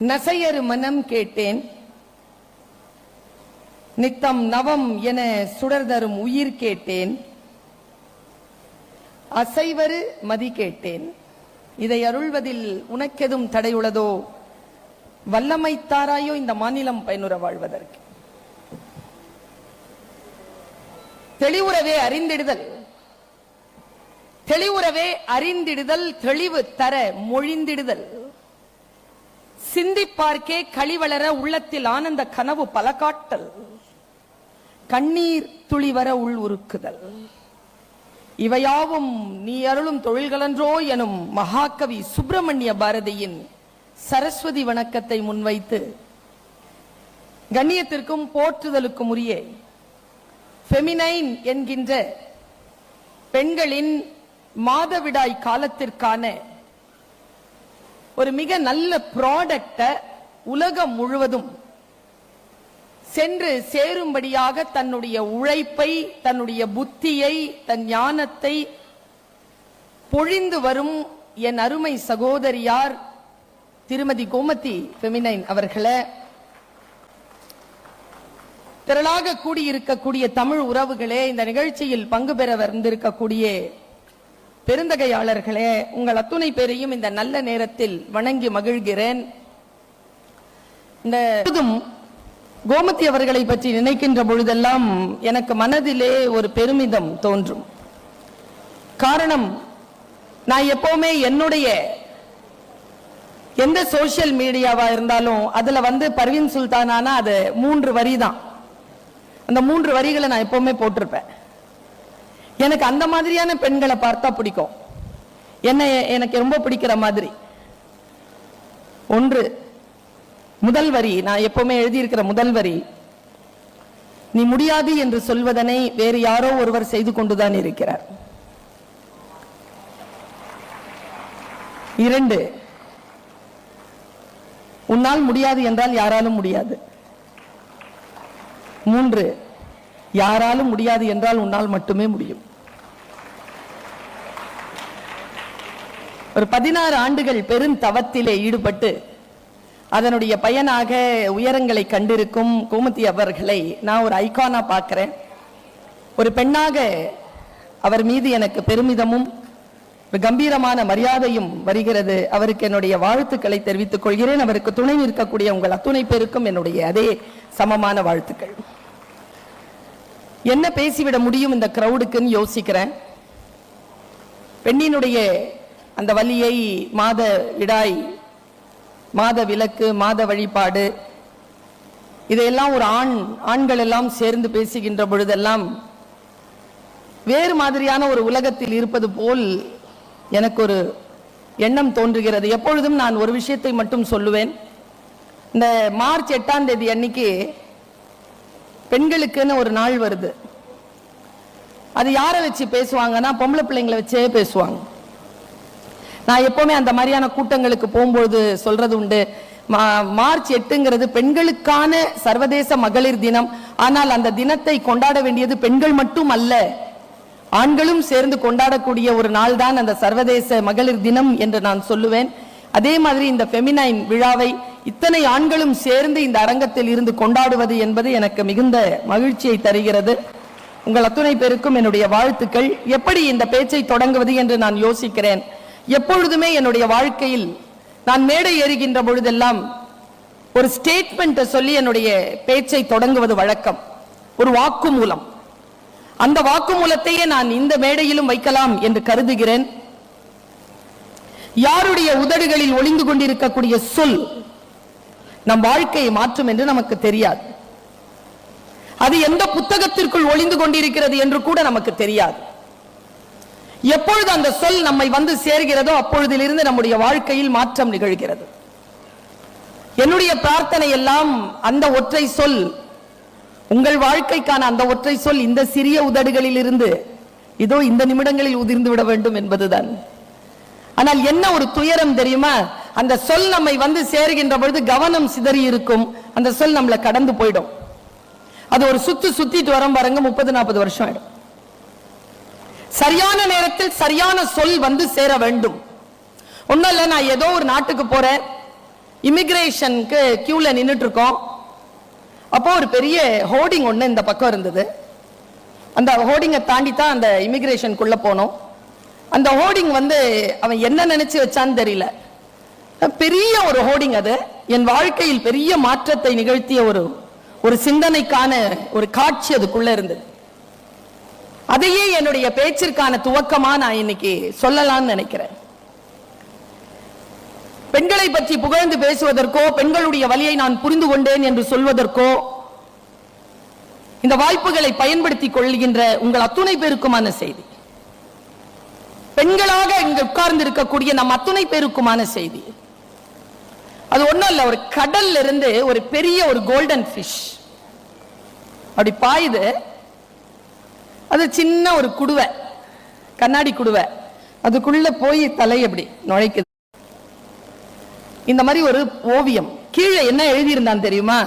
நசையரு மனம் கேட்டேன், நித்தம் நவம் என சுடர்தரும் உயிர் கேட்டேன், அசைவரு மதி கேட்டேன். இதை அருள்வதில் உனக்கெதும் தடையுள்ளதோ? வல்லமைத்தாராயோ இந்த மாநிலம் பயனுற வாழ்வதற்கு. தெளிவுறவே அறிந்திடுதல், தெளிவுறவே அறிந்திடுதல், தெளிவு தர மொழிந்திடுதல், சிந்திப்பார்க்கே களிவளர உள்ளத்தில் ஆனந்த கனவு பல காட்டல், கண்ணீர் துளிவர உள் உருக்குதல். இவையாவும் நீ அருளும் தொழில்களன்றோ எனும் மகாகவி சுப்பிரமணிய பாரதியின் சரஸ்வதி வணக்கத்தை முன்வைத்து கண்ணியத்திற்கும் போற்றுதலுக்கும் உரிய ஃபெமினைன் என்கின்ற பெண்களின் மாதவிடாய் காலத்திற்கான ஒரு மிக நல்ல ப்ராடக்ட உலகம் முழுவதும் சென்று சேரும்படியாக தன்னுடைய உழைப்பை, தன்னுடைய புத்தியை, தன் ஞானத்தை பொழிந்து வரும் என் அருமை சகோதரியார் திருமதி கோமதி ஃபெமினைன் அவர்களே, திரளாக கூடியிருக்கக்கூடிய தமிழ் உறவுகளே, இந்த நிகழ்ச்சியில் பங்கு பெற வந்திருக்கக்கூடிய பெருந்தகையாளர்களே, உங்கள் அத்துணை பேரையும் இந்த நல்ல நேரத்தில் வணங்கி மகிழ்கிறேன். இந்த கோமதி அவர்களை பற்றி நினைக்கின்ற பொழுதெல்லாம் எனக்கு மனதிலே ஒரு பெருமிதம் தோன்றும். காரணம், நான் எப்பவுமே என்னுடைய எந்த சோசியல் மீடியாவா இருந்தாலும் அதுல பர்வீன் சுல்தானா அது 3 வரி தான். அந்த 3 வரிகளை நான் எப்பவுமே போட்டிருப்பேன். எனக்கு அந்த மாதிரியான பெண்களை பார்த்தா பிடிக்கும். எனக்கு ரொம்ப பிடிக்கிற மாதிரி ஒன்று, முதல் வரி, நான் எப்பவுமே எழுதியிருக்கிற முதல் வரி, நீ முடியாது என்று சொல்வதனை வேறு யாரோ ஒருவர் செய்து கொண்டுதான் இருக்கிறார். 2, உன்னால் முடியாது என்றால் யாராலும் முடியாது. 3, யாராலும் முடியாது என்றால் உன்னால் மட்டுமே முடியும். ஒரு 16 ஆண்டுகள் பெரும் தவத்திலே ஈடுபட்டு அதனுடைய பயனாக உயரங்களை கண்டிருக்கும் கோமதி அவர்களை நான் ஒரு ஐகானா பார்க்கிறேன். ஒரு பெண்ணாக அவர் மீது எனக்கு பெருமிதமும் ஒரு கம்பீரமான மரியாதையும் வருகிறது. அவருக்கு என்னுடைய வாழ்த்துக்களை தெரிவித்துக் கொள்கிறேன். அவருக்கு துணை நிற்கக்கூடிய உங்கள் அத்துணை பேருக்கும் என்னுடைய அதே சமமான வாழ்த்துக்கள். என்ன பேசிவிட முடியும் இந்த கிரௌடுக்குன்னு யோசிக்கிறேன். பெண்ணினுடைய அந்த வலியை, மாத விடாய், மாத விலக்கு, மாத வழிபாடு, இதையெல்லாம் ஒரு ஆண்கள் எல்லாம் சேர்ந்து பேசுகின்ற பொழுதெல்லாம் வேறு மாதிரியான ஒரு உலகத்தில் இருப்பது போல் எனக்கு ஒரு எண்ணம் தோன்றுகிறது. எப்பொழுதும் நான் ஒரு விஷயத்தை மட்டும் சொல்லுவேன். இந்த மார்ச் 8ஆம் தேதி அன்னைக்கு பெண்களுக்குன்னு ஒரு நாள் வருது. அது யாரை வச்சு பேசுவாங்கன்னா பொம்பளை பிள்ளைங்களை வச்சே பேசுவாங்க. நான் எப்பவுமே அந்த மாதிரியான கூட்டங்களுக்கு போகும்போது சொல்றது உண்டு, மார்ச் 8ங்கிறது பெண்களுக்கான சர்வதேச மகளிர் தினம். ஆனால் அந்த தினத்தை கொண்டாட வேண்டியது பெண்கள் மட்டும் அல்ல, ஆண்களும் சேர்ந்து கொண்டாடக்கூடிய ஒரு நாள் தான் அந்த சர்வதேச மகளிர் தினம் என்று நான் சொல்லுவேன். அதே மாதிரி இந்த ஃபெமினைன் விழாவை இத்தனை ஆண்களும் சேர்ந்து இந்த அரங்கத்தில் இருந்து கொண்டாடுவது என்பது எனக்கு மிகுந்த மகிழ்ச்சியை தருகிறது. உங்கள் அத்துணை பேருக்கும் என்னுடைய வாழ்த்துக்கள். எப்படி இந்த பேச்சை தொடங்குவது என்று நான் யோசிக்கிறேன். எப்பொழுதுமே என்னுடைய வாழ்க்கையில் நான் மேடை ஏறுகின்ற பொழுதெல்லாம் ஒரு ஸ்டேட்மெண்ட் சொல்லி என்னுடைய பேச்சை தொடங்குவது வழக்கம், ஒரு வாக்குமூலம். அந்த வாக்குமூலத்தையே நான் இந்த மேடையிலும் வைக்கலாம் என்று கருதுகிறேன். யாருடைய உதடுகளில் ஒளிந்து கொண்டிருக்கக்கூடிய சொல் நம் வாழ்க்கையை மாற்றும் என்று நமக்கு தெரியாது. அது எந்த புத்தகத்திற்குள் ஒளிந்து கொண்டிருக்கிறது என்று கூட நமக்கு தெரியாது. எப்பொழுது அந்த சொல் நம்மை சேர்கிறதோ அப்பொழுதிலிருந்து நம்முடைய வாழ்க்கையில் மாற்றம் நிகழ்கிறது. என்னுடைய பிரார்த்தனை எல்லாம் அந்த ஒற்றை சொல், உங்கள் வாழ்க்கைக்கான அந்த ஒற்றை சொல் இந்த சிறிய உதடுகளில் இருந்து இதோ இந்த நிமிடங்களில் உதிர்ந்து விட வேண்டும் என்பதுதான். ஆனால் என்ன ஒரு துயரம் தெரியுமா, அந்த சொல் நம்மை சேருகின்ற பொழுது கவனம் சிதறி இருக்கும். அந்த சொல் நம்மளை கடந்து போயிடும். அது ஒரு சுத்திட்டு வரும் பாருங்க, 30-40 வருஷம் ஆயிடும். சரியான நேரத்தில் சரியான சொல் சேர வேண்டும். ஒன்னும் இல்ல, நான் ஏதோ ஒரு நாட்டுக்கு போறேன், இமிகிரேஷனுக்கு கியூல நின்னுட்டு இருக்கோம். அப்போ ஒரு பெரிய ஹோர்டிங் ஒண்ணு இந்த பக்கம் இருந்தது. அந்த ஹோர்டிங்கை தாண்டி தான் அந்த இமிகிரேஷனுக்குள்ள போனோம். அந்த ஹோர்டிங் அவன் என்ன நினைச்சு வச்சான்னு தெரியல, பெரிய ஒரு ஹோர்டிங். அது என் வாழ்க்கையில் பெரிய மாற்றத்தை நிகழ்த்திய ஒரு சிந்தனைக்கான ஒரு காட்சி அதுக்குள்ள இருந்தது. அதையே என்னுடைய பேச்சிற்கான துவக்கமா நான் இன்னைக்கு சொல்லலாம்னு நினைக்கிறேன். பெண்களை பற்றி புகழ்ந்து பேசுவதற்கோ, பெண்களுடைய வலியை நான் புரிந்து கொண்டேன் என்று சொல்வதற்கோ, இந்த வாய்ப்புகளை பயன்படுத்திக் கொள்கின்ற உங்கள் அத்துணை பேருக்குமான செய்தி, பெண்களாக இங்கு உட்கார்ந்து இருக்கக்கூடிய நம் அத்துணை பேருக்குமான செய்தி. அது ஒண்ணும் இல்ல, ஒரு கடல்ல இருந்து ஒரு பெரிய ஒரு கோல்டன் ஃபிஷ் அப்படி பாயுது. அது சின்ன ஒரு குடுவை, கண்ணாடி குடுவை. அதுக்குள்ள போய் தலை அப்படி நுழைக்குது. இந்த மாதிரி ஒரு ஓவியம். கீழே என்ன எழுதியிருந்தான் தெரியுமா?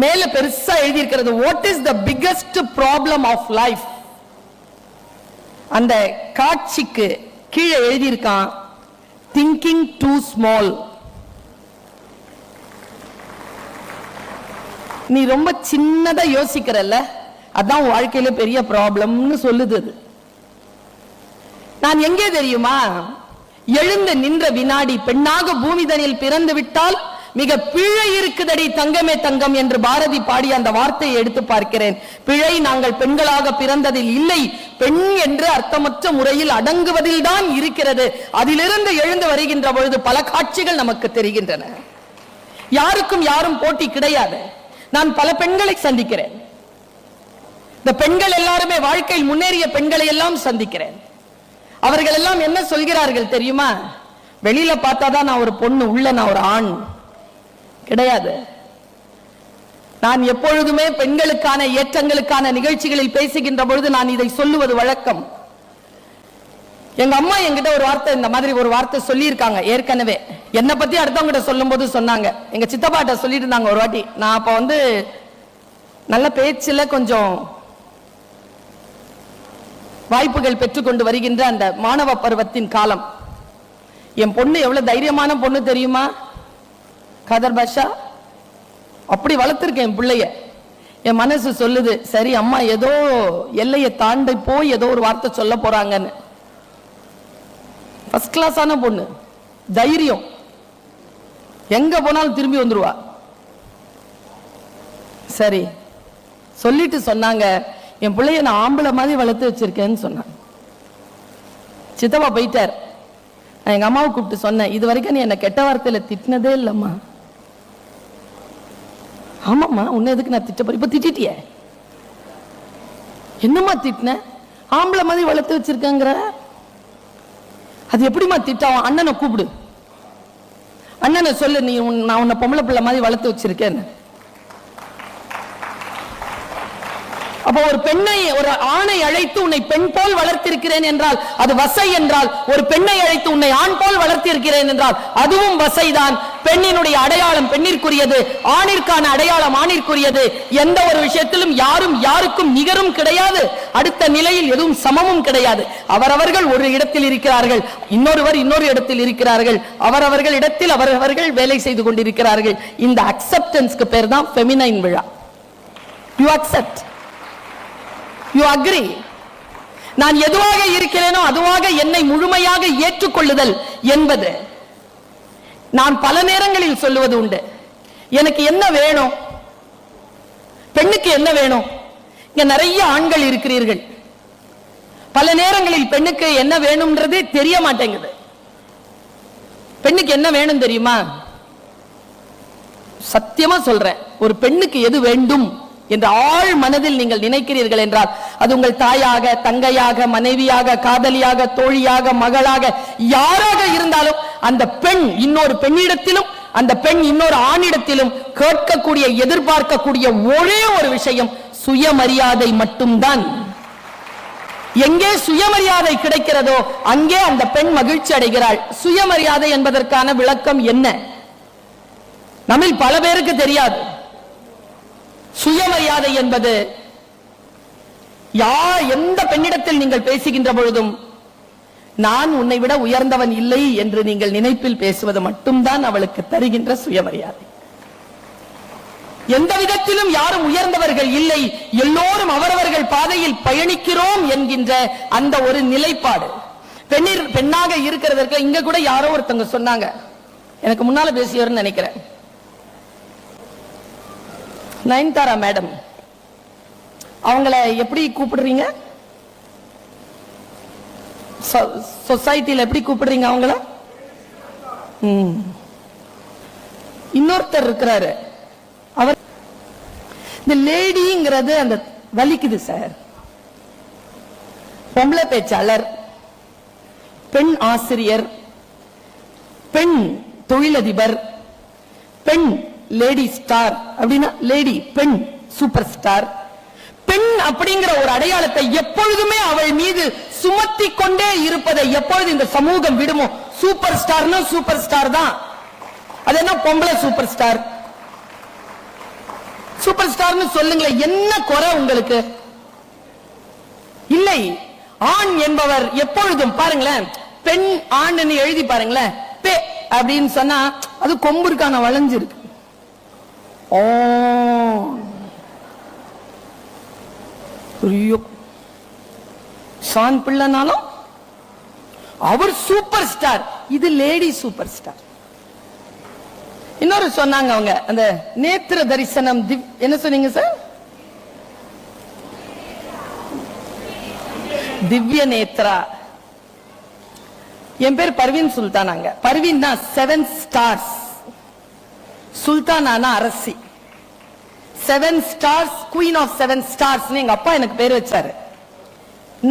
மேல பெருசா எழுதியிருக்கிறது, what is the biggest problem of life. அந்த காட்சிக்கு கீழே எழுதியிருக்கான், திங்கிங் டூ ஸ்மால். நீ ரொம்ப சின்னதா யோசிக்கிறல்ல, அதான் வாழ்க்கையில பெரிய ப்ராப்ளம்னு சொல்லுது. நான் எங்கே தெரியுமா? எழுந்து நின்ற வினாடி பெண்ணாக பூமிதனில் பிறந்து விட்டால் மிக பிழை இருக்குதடி தங்கமே தங்கம் என்று பாரதி பாடிய அந்த வார்த்தையை எடுத்து பார்க்கிறேன். பிழை நாங்கள் பெண்களாக பிறந்ததில் இல்லை, பெண் என்று அர்த்தமற்ற முறையில் அடங்குவதில் தான் இருக்கிறது. அதிலிருந்து எழுந்து வருகின்ற பொழுது பல காட்சிகள் நமக்கு தெரிகின்றன. யாருக்கும் யாரும் போட்டி கிடையாது. நான் பல பெண்களை சந்திக்கிறேன். இந்த பெண்கள் எல்லாருமே வாழ்க்கையில் முன்னேறிய பெண்களை எல்லாம் சந்திக்கிறேன். அவர்கள் எல்லாம் என்ன சொல்கிறார்கள் தெரியுமா? வெளியில பார்த்தாதான் நான் ஒரு பொண்ணு, உள்ள நான் ஒரு ஆண் கிடையாது. நான் எப்பொழுதுமே பெண்களுக்கான ஏற்றங்களுக்கான நிகழ்ச்சிகளில் பேசுகின்ற பொழுது நான் இதை சொல்லுவது வழக்கம். எங்க அம்மா என்கிட்ட ஒரு வார்த்தை, இந்த மாதிரி ஒரு வார்த்தை சொல்லியிருக்காங்க ஏற்கனவே. என்னை பத்தி அடுத்தவங்கிட்ட சொல்லும் போது சொன்னாங்க. எங்க சித்தப்பாட்ட சொல்லிட்டு இருந்தாங்க ஒரு வாட்டி. நான் அப்ப நல்ல பேச்சுல கொஞ்சம் வாய்ப்புகள் பெற்றுக்கொண்டு வருகின்ற அந்த மாணவ பருவத்தின் காலம். என் பொண்ணு எவ்வளவு தைரியமான பொண்ணு தெரியுமா? காதர் பாஷா அப்படி வளர்த்திருக்கேன் என் பிள்ளைய. என் மனசு சொல்லுது, சரி அம்மா ஏதோ எல்லையை தாண்டி போய் ஏதோ ஒரு வார்த்தை சொல்ல போறாங்கன்னு. ஃபர்ஸ்ட் கிளாஸான பொண்ணு, தைரியம், எங்க போனாலும் திரும்பி வந்துருவா. சரி சொல்லிட்டு சொன்னாங்க, என் பிள்ளைய நான் ஆம்பளை மாதிரி வளர்த்து வச்சிருக்கேன்னு சொன்னாங்க. சித்தப்பா போயிட்டார். நான் எங்க அம்மாவை கூப்பிட்டு சொன்னேன், இது வரைக்கும் நீ என்ன கெட்ட வார்த்தையில திட்டினதே இல்லம்மா. ஆமாம்மா, உன்ன எதுக்கு நான் திட்ட போறேன்? இப்ப திட்டிய என்னம்மா திட்டின? ஆம்பளை மாதிரி வளர்த்து வச்சிருக்கேங்கிற, அது எப்படிமா திட்டம்? அண்ணனை கூப்பிடு, அண்ணனை சொல்லு, நீ நான் உன்னை பொம்பளை பிள்ளை மாதிரி வளர்த்து வச்சிருக்கேன்னு. அப்போ ஒரு பெண்ணை, ஒரு ஆணை அழைத்து உன்னை பெண் போல் வளர்த்திருக்கிறேன் என்றால் அது வசை என்றால், ஒரு பெண்ணை அழைத்து உன்னை ஆண் போல் வளர்த்திருக்கிறேன் என்றால் அதுவும் வசைதான். பெண்ணினுடைய அடையாளம் பெண்ணிற்குரியது, ஆணிற்கான அடையாளம் ஆணிற்குரியது. எந்த ஒரு விஷயத்திலும் யாரும் யாருக்கும் நிகரும் கிடையாது. அடுத்த நிலையில் எதுவும் சமமும் கிடையாது. அவரவர்கள் ஒரு இடத்தில் இருக்கிறார்கள், இன்னொருவர் இன்னொரு இடத்தில் இருக்கிறார்கள். அவரவர்கள் இடத்தில் அவரவர்கள் வேலை செய்து கொண்டிருக்கிறார்கள். இந்த அக்செப்டன்ஸ்க்கு பேர் தான் ஃபெமினைன் விழா. You accept, you agree. நான் எதுவாக இருக்கிறேனோ அதுவாக என்னை முழுமையாக ஏற்றுக்கொள்ளுதல் என்பது. நான் பல நேரங்களில் சொல்லுவது உண்டு, எனக்கு என்ன வேணும், பெண்ணுக்கு என்ன வேணும். இங்க நிறைய ஆண்கள் இருக்கிறீர்கள். பல நேரங்களில் பெண்ணுக்கு என்ன வேணும்ன்றது தெரிய மாட்டேங்குது. பெண்ணுக்கு என்ன வேணும் தெரியுமா? சத்தியமா சொல்றேன், ஒரு பெண்ணுக்கு எது வேண்டும் என்று ஆழ் மனதில் நீங்கள் நினைக்கிறீர்கள் என்றால் அது உங்கள் தாயாக, தங்கையாக, மனைவியாக, காதலியாக, தோழியாக, மகளாக, யாராக இருந்தாலும் அந்த பெண் இன்னொரு பெண்ணிடத்திலும் அந்த பெண் இன்னொரு ஆணிடத்திலும் கேட்கக்கூடிய, எதிர்பார்க்கக்கூடிய ஒரே ஒரு விஷயம் சுயமரியாதை மட்டும்தான். எங்கே சுயமரியாதை கிடைக்கிறதோ அங்கே அந்த பெண் மகிழ்ச்சி அடைகிறாள். சுயமரியாதை என்பதற்கான விளக்கம் என்ன? நம்மில் பல பேருக்கு தெரியாது. சுயமரியாதை என்பது எந்த பெண்ணிடத்தில் நீங்கள் பேசுகின்ற பொழுதும் நான் உன்னை விட உயர்ந்தவன் இல்லை என்று நீங்கள் நினைப்பில் பேசுவது மட்டும்தான் அவளுக்கு தருகின்ற சுயமரியாதை. எந்த விதத்திலும் யாரும் உயர்ந்தவர்கள் இல்லை, எல்லோரும் அவரவர்கள் பாதையில் பயணிக்கிறோம் என்கின்ற அந்த ஒரு நிலைப்பாடு பெண்ணாக இருக்கிறதற்கு. இங்க கூட யாரோ ஒருத்தங்க சொன்னாங்க, எனக்கு முன்னால பேசியவர்னு நினைக்கிறேன், நயன்தாரா மேடம், அவங்கள எப்படி கூப்பிடுறீங்க? சொசைட்டில எப்படி கூப்பிடுறீங்க அவங்கள? இன்னொருத்தர் இருக்கிறாரு, அவர் இந்த லேடிங்கிறது அந்த வலிக்குது சார். பொம்பளை பேச்சாளர், பெண் ஆசிரியர், பெண் தொழிலதிபர், பெண் லேடி ஸ்டார் அப்படின்னா லேடி பெண் சூப்பர் ஸ்டார். பெண் அப்படிங்கிற ஒரு அடையாளத்தை எப்பொழுதுமே அவள் மீது சுமத்தி கொண்டே இருப்பதை எப்பொழுது இந்த சமூகம் விடுமோ? சூப்பர் ஸ்டார்னா சூப்பர் ஸ்டார் தான். அது என்ன பொம்பளை சூப்பர் ஸ்டார்? சூப்பர் ஸ்டார்னு சொல்லுங்களேன், என்ன குறை உங்களுக்கு? இல்லை, ஆண் என்பவர் எப்பொழுதும் பாருங்களேன், பெண் ஆண் எழுதி பாருங்களேன், பே அப்படின்னு சொன்னா அது கொம்புருக்கான வளைஞ்சிருக்கு. ஷான் பிள்ளைனாலும் அவர் சூப்பர் ஸ்டார், இது லேடி சூப்பர் ஸ்டார். இன்னொரு சொன்னாங்க அவங்க, அந்த நேத்திர தரிசனம், என்ன சொன்னீங்க சார்? திவ்ய நேத்ரா. என் பேர் பர்வீன் சுல்தானாங்க. பர்வீன் 7 ஸ்டார்ஸ், சுல்தானானா அரசி. 7 ஸ்டார்ஸ், குயின் ஆஃப் 7 ஸ்டார்ஸ் எங்க அப்பா எனக்கு பேர் வச்சாரு.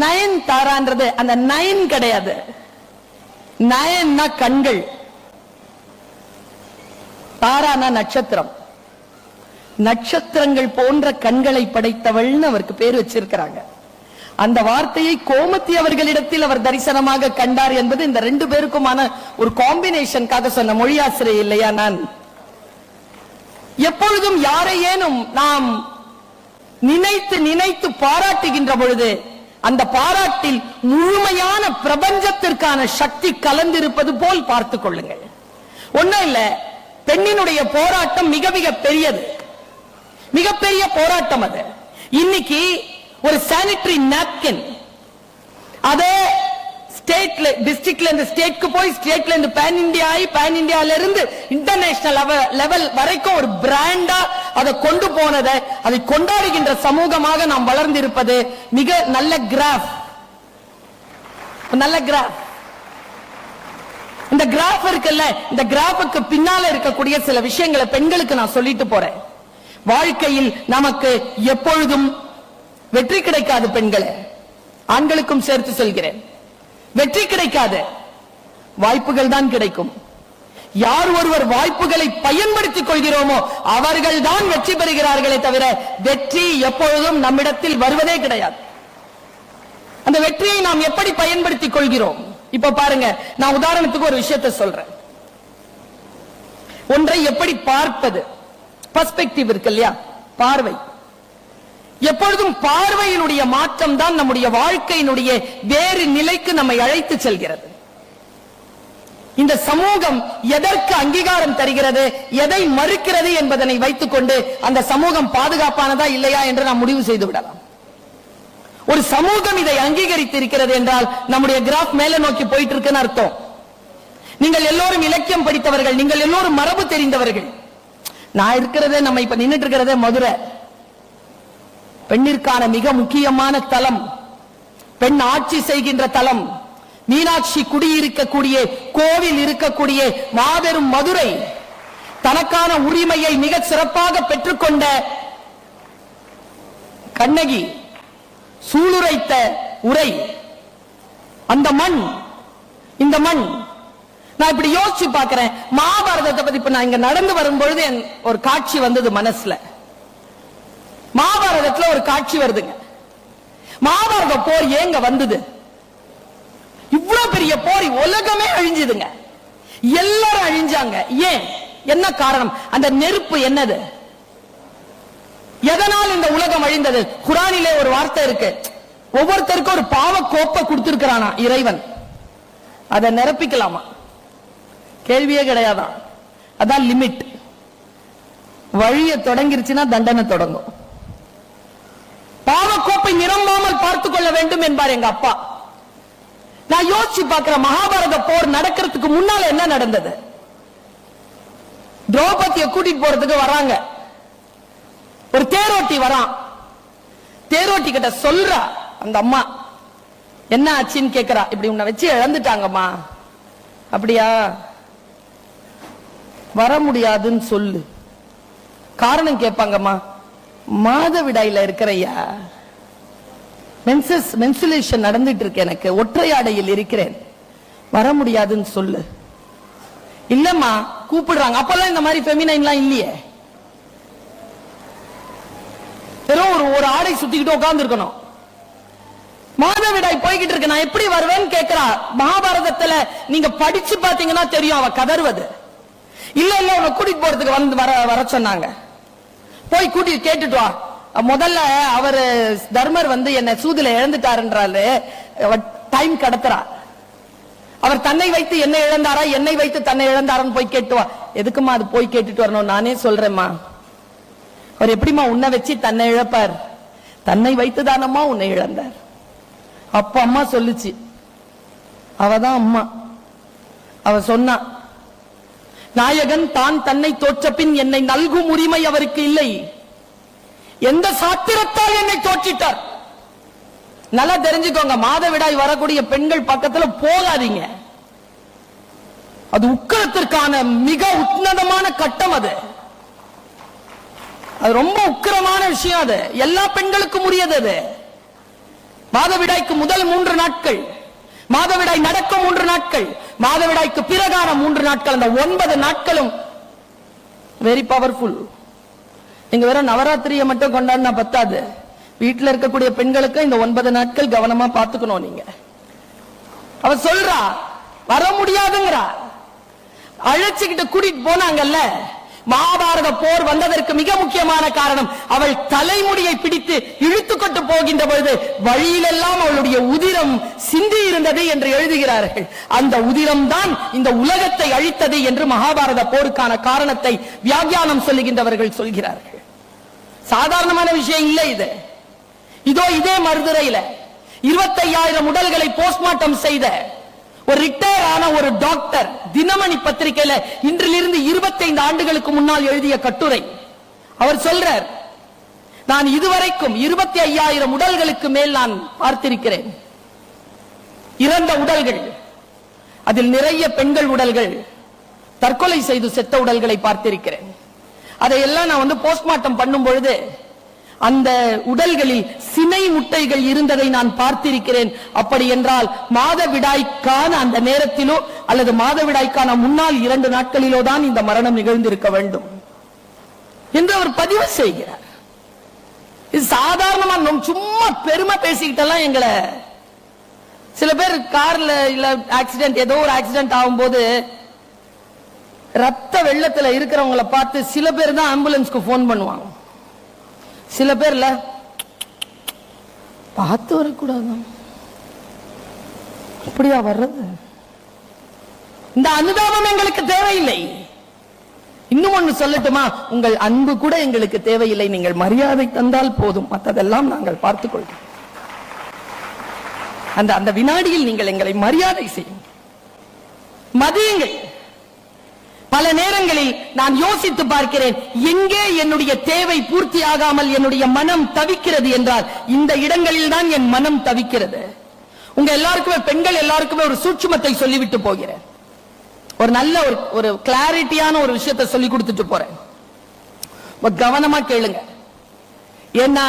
நயன் தாரான்றது அந்த நயன் கிடையாது, நயன்னா கண்கள், தாரானா நட்சத்திரம். நட்சத்திரங்கள் போன்ற கண்களை படைத்தவள்னு அவருக்கு பேர் வச்சிருக்கிறாங்க. அந்த வார்த்தையை கோமதி அவர்களிடத்தில் அவர் தரிசனமாக கண்டார் என்பது இந்த 2 பேருக்குமான ஒரு காம்பினேஷனுக்காக சொன்ன மொழியாசிரியர் இல்லையா நான்? எப்பொழுதும் யாரையேனும் நாம் நினைத்து நினைத்து பாராட்டுகின்ற பொழுது அந்த பாராட்டில் முழுமையான பிரபஞ்சத்திற்கான சக்தி கலந்திருப்பது போல் பார்த்துக் கொள்ளுங்கள். ஒன்னும் இல்ல, பெண்ணினுடைய போராட்டம் மிக மிக பெரியது, மிகப்பெரிய போராட்டம் அது. இன்னைக்கு ஒரு சானிட்டரி நாப்கின் அதே ஸ்டேட்ல, டிஸ்ட்ரிக்ட்ல இருந்து ஸ்டேட்க்கு போய், ஸ்டேட்ல இருந்து பேன் இந்தியா ஆகி, பேன் இந்தியால இருந்து இன்டர்நேஷனல் லெவல் வரைக்கும் ஒரு பிராண்டா அதை கொண்டு போனதை, அதை கொண்டாடுகின்ற சமூகமாக நாம் வளர்ந்திருப்பது மிக நல்ல கிராஃப். நல்ல கிராஃப். இந்த கிராஃப் இருக்குல்ல, இந்த கிராஃபுக்கு பின்னால இருக்கக்கூடிய சில விஷயங்களை பெண்களுக்கு நான் சொல்லிட்டு போறேன். வாழ்க்கையில் நமக்கு எப்பொழுதும் வெற்றி கிடைக்காது பெண்களே, ஆண்களுக்கும் சேர்த்து சொல்கிறேன். வெற்றி கிடைக்காது, வாய்ப்புகள் தான் கிடைக்கும். யார் ஒருவர் வாய்ப்புகளை பயன்படுத்திக் கொள்கிறோமோ அவர்கள் தான் வெற்றி பெறுகிறார்களே தவிர வெற்றி எப்பொழுதும் நம்மிடத்தில் வருவதே கிடையாது. அந்த வெற்றியை நாம் எப்படி பயன்படுத்திக் கொள்கிறோம்? இப்ப பாருங்க, நான் உதாரணத்துக்கு ஒரு விஷயத்தை சொல்றேன். ஒன்றை எப்படி பார்ப்பது, பெர்ஸ்பெக்டிவ் இருக்கு இல்லையா, பார்வை. எப்பொழுதும் பார்வையினுடைய மாற்றம் தான் நம்முடைய வாழ்க்கையினுடைய வேறு நிலைக்கு நம்மை அழைத்து செல்கிறது. இந்த சமூகம் எதற்கு அங்கீகாரம் தருகிறது, எதை மறுக்கிறது என்பதனை வைத்துக் கொண்டு அந்த சமூகம் பாதுகாப்பானதா இல்லையா என்று நாம் முடிவு செய்து விடலாம். ஒரு சமூகம் இதை அங்கீகரித்து இருக்கிறது என்றால் நம்முடைய கிராஃப் மேல நோக்கி போயிட்டு இருக்குன்னு அர்த்தம். நீங்கள் எல்லோரும் இலக்கியம் படித்தவர்கள், நீங்கள் எல்லோரும் மரபு தெரிந்தவர்கள். நான் இருக்கிறதே, நம்ம இப்ப நின்றுட்டு இருக்கிறதே மதுரை, பெண்ணிற்கான மிக முக்கியமான தலம், பெண் ஆட்சி செய்கின்ற தலம், மீனாட்சி குடியிருக்கக்கூடிய கோவில் இருக்கக்கூடிய மாபெரும் மதுரை, தனக்கான உரிமையை மிக சிறப்பாக பெற்றுக்கொண்ட கண்ணகி சூளுரைத்த உரை, அந்த மண், இந்த மண். நான் இப்படி யோசிச்சு பார்க்கிறேன், மகாபாரதத்தை பத்தி இப்ப நான் இங்க நடந்து வரும்பொழுது ஒரு காட்சி வந்தது மனசுல. மகாபாரதத்துல ஒரு காட்சி வருதுங்க. மகாபாரத போர் ஏங்க வந்தது? இவ்வளவு பெரிய போர், உலகமே அழிஞ்சதுங்க, எல்லாரும் அழிஞ்சாங்க. ஏன், என்ன காரணம்? அந்த நெருப்பு என்னது? எதனால் இந்த உலகம் அழிந்தது? குரானிலே ஒரு வார்த்தை இருக்கு, ஒவ்வொருத்தருக்கும் ஒரு பாவ கோப்பை கொடுத்திருக்கிறானா இறைவன். அதை நிரப்பிக்கலாமா? கேள்வியே கிடையாதான். அதான் லிமிட். வழிய தொடங்கிருச்சுன்னா தண்டனை தொடங்கும். பாவக்கோப்பை நிரம்பாமல் பார்த்துக் கொள்ள வேண்டும் என்பார் எங்க அப்பா. நான் யோசிச்சு பார்க்கிற, மகாபாரத போர் நடக்கிறதுக்கு முன்னால என்ன நடந்தது? திரௌபதியை கூட்டிட்டு போறதுக்கு வராங்க. ஒரு தேரோட்டி வரான். தேரோட்டி கிட்ட சொல்றா அந்த அம்மா, என்ன ஆச்சுன்னு கேக்குறா. இப்படி உன்னை வச்சு இழந்துட்டாங்கம்மா. அப்படியா? வர முடியாதுன்னு சொல்லு. காரணம் கேட்பாங்கம்மா. மாதவிடாயில இருக்கிறையா, மென்சுலேஷன் நடந்துட்டு இருக்கு, எனக்கு ஒற்றையாடையில் இருக்கிறேன், வர முடியாதுன்னு சொல்லு. இல்லம்மா கூப்பிடுறாங்க. அப்பெல்லாம் இந்த மாதிரி ஃபெமினைன்லாம் இல்லையே. வெறும் ஒரு ஆடை சுத்திக்கிட்டு உட்கார்ந்து இருக்கணும். மாதவிடாய் போய்கிட்டு இருக்கு, நான் எப்படி வருவேன்னு கேட்கிறா. மகாபாரதத்துல நீங்க படிச்சு பாத்தீங்கன்னா தெரியும் அவ கதறுவது. இல்ல இல்ல உன்னை கூட்டிட்டு போறதுக்கு வந்து வர சொன்னாங்க. போய் கூட்டி கேட்டுட்டு வா. முதல்ல அவரு தர்மர் வந்து என்ன சூதுல இழந்துட்டாருன்றாரு, டைம் கடத்துறா. அவர் தன்னை வைத்து என்னை இழந்தாரா, என்னை வைத்து தன்னை இழந்தாரான்னு போய் கேட்டுவா. எதுக்குமா அது போய் கேட்டுட்டு வரணும்? நானே சொல்றேம்மா. அவர் எப்படிமா உன்னை வச்சு தன்னை இழப்பார்? தன்னை வைத்து தானம்மா உன்னை இழந்தார். அப்ப அம்மா சொல்லுச்சு, அவதான் அம்மா. அவ சொன்னா, நாயகன் தான் தன்னை தோற்ற பின் என்னை நல்கும் உரிமை அவருக்கு இல்லை. எந்த சாத்திரத்தால் என்னை தோற்றிட்டார்? நல்லா தெரிஞ்சுக்கோங்க, மாதவிடாய் வரக்கூடிய பெண்கள் பக்கத்துல போகாதீங்க. அது உக்கிரத்திற்கான மிக உன்னதமான கட்டம். அது ரொம்ப உக்கிரமான விஷயம். அது எல்லா பெண்களுக்கும் உரியது. அது மாதவிடாய்க்கு முதல் 3 நாட்கள், மாதவிடாய் நடக்கும் 3 நாட்கள், மாதவிடாய்க்கு பிறகான 3 நாட்கள், அந்த 9 நாட்களும் வெரி பவர்ஃபுல். நீங்க வேற நவராத்திரியை மட்டும் கொண்டாடினா பத்தாது. வீட்டுல இருக்கக்கூடிய பெண்களுக்கு இந்த 9 நாட்கள் கவனமா பாத்துக்கணும். நீங்க அவ சொல்றா வர முடியாதுங்கிறா. அழைச்சுக்கிட்டு கூட்டிட்டு போனாங்கல்ல. மகாபாரத போர் வந்ததற்கு மிக முக்கியமான காரணம், அவள் தலைமுடியை பிடித்து இழுத்துக்கொண்டு போகின்ற பொழுது வழியிலெல்லாம் அவளுடைய உதிரம் சிந்தி இருந்தது என்று எழுதுகிறார்கள். அந்த உதிரம் தான் இந்த உலகத்தை அழித்தது என்று மகாபாரத போருக்கான காரணத்தை வியாக்கியானம் சொல்லுகின்றவர்கள் சொல்கிறார்கள். சாதாரணமான விஷயம் இல்லை இது. இதோ இதே மருதுரையில 25,000 உடல்களை போஸ்ட்மார்ட்டம் செய்த ஒரு ரிட்டையர் ஆன ஒரு டாக்டர் தினமணி பத்திரிகையில இன்றிலிருந்து 25 ஆண்டுகளுக்கு முன்னால் எழுதிய கட்டுரை. அவர் சொல்றார், நான் இதுவரைக்கும் 25,000 உடல்களுக்கு மேல் நான் பார்த்திருக்கிறேன். இறந்த உடல்கள், அதில் நிறைய பெண்கள் உடல்கள், தற்கொலை செய்து செத்த உடல்களை பார்த்திருக்கிறேன். அதையெல்லாம் நான் போஸ்ட்மார்ட்டம் பண்ணும் பொழுது அந்த உடல்களில் சினை முட்டைகள் இருந்ததை நான் பார்த்திருக்கிறேன். அப்படி என்றால் மாதவிடாய்க்கான அந்த நேரத்திலோ அல்லது மாதவிடாய்க்கான முன்னால் 2 நாட்களிலோ தான் இந்த மரணம் நிகழ்ந்திருக்க வேண்டும் என்று அவர் பதிவு செய்கிறார். இது சாதாரணமா சும்மா பெருமை பேசிக்கிட்டெல்லாம் எங்களை சில பேர் கார்ல இல்ல ஆக்சிடென்ட், ஏதோ ஒரு ஆக்சிடென்ட் ஆகும்போது ரத்த வெள்ளத்துல இருக்கிறவங்களை பார்த்து சில பேர் தான் ஆம்புலன்ஸ்க்கு போன் பண்ணுவாங்க. சில பேர்ல பார்த்து வரக்கூடாது, அப்படியா வர்றது? இந்த அனுதாபம் எங்களுக்கு தேவையில்லை. இன்னும் ஒன்று சொல்லட்டுமா, உங்கள் அன்பு கூட எங்களுக்கு தேவையில்லை. நீங்கள் மரியாதை தந்தால் போதும், மற்றதெல்லாம் நாங்கள் பார்த்துக் கொள்கிறோம். அந்த வினாடியில் நீங்கள் எங்களை மரியாதை செய்யும், மதியுங்கள். பல நேரங்களில் நான் யோசித்து பார்க்கிறேன், எங்கே என்னுடைய தேவை பூர்த்தி ஆகாமல் என்னுடைய மனம் தவிக்கிறது என்றால் இந்த இடங்களில் தான் என் மனம் தவிக்கிறது. உங்க எல்லாருக்குமே, பெண்கள் எல்லாருக்குமே ஒரு சூட்சுமத்தை சொல்லிவிட்டு போகிறேன். ஒரு நல்ல ஒரு கிளாரிட்டியான ஒரு விஷயத்தை சொல்லி கொடுத்துட்டு போறேன். கவனமா கேளுங்க. ஏன்னா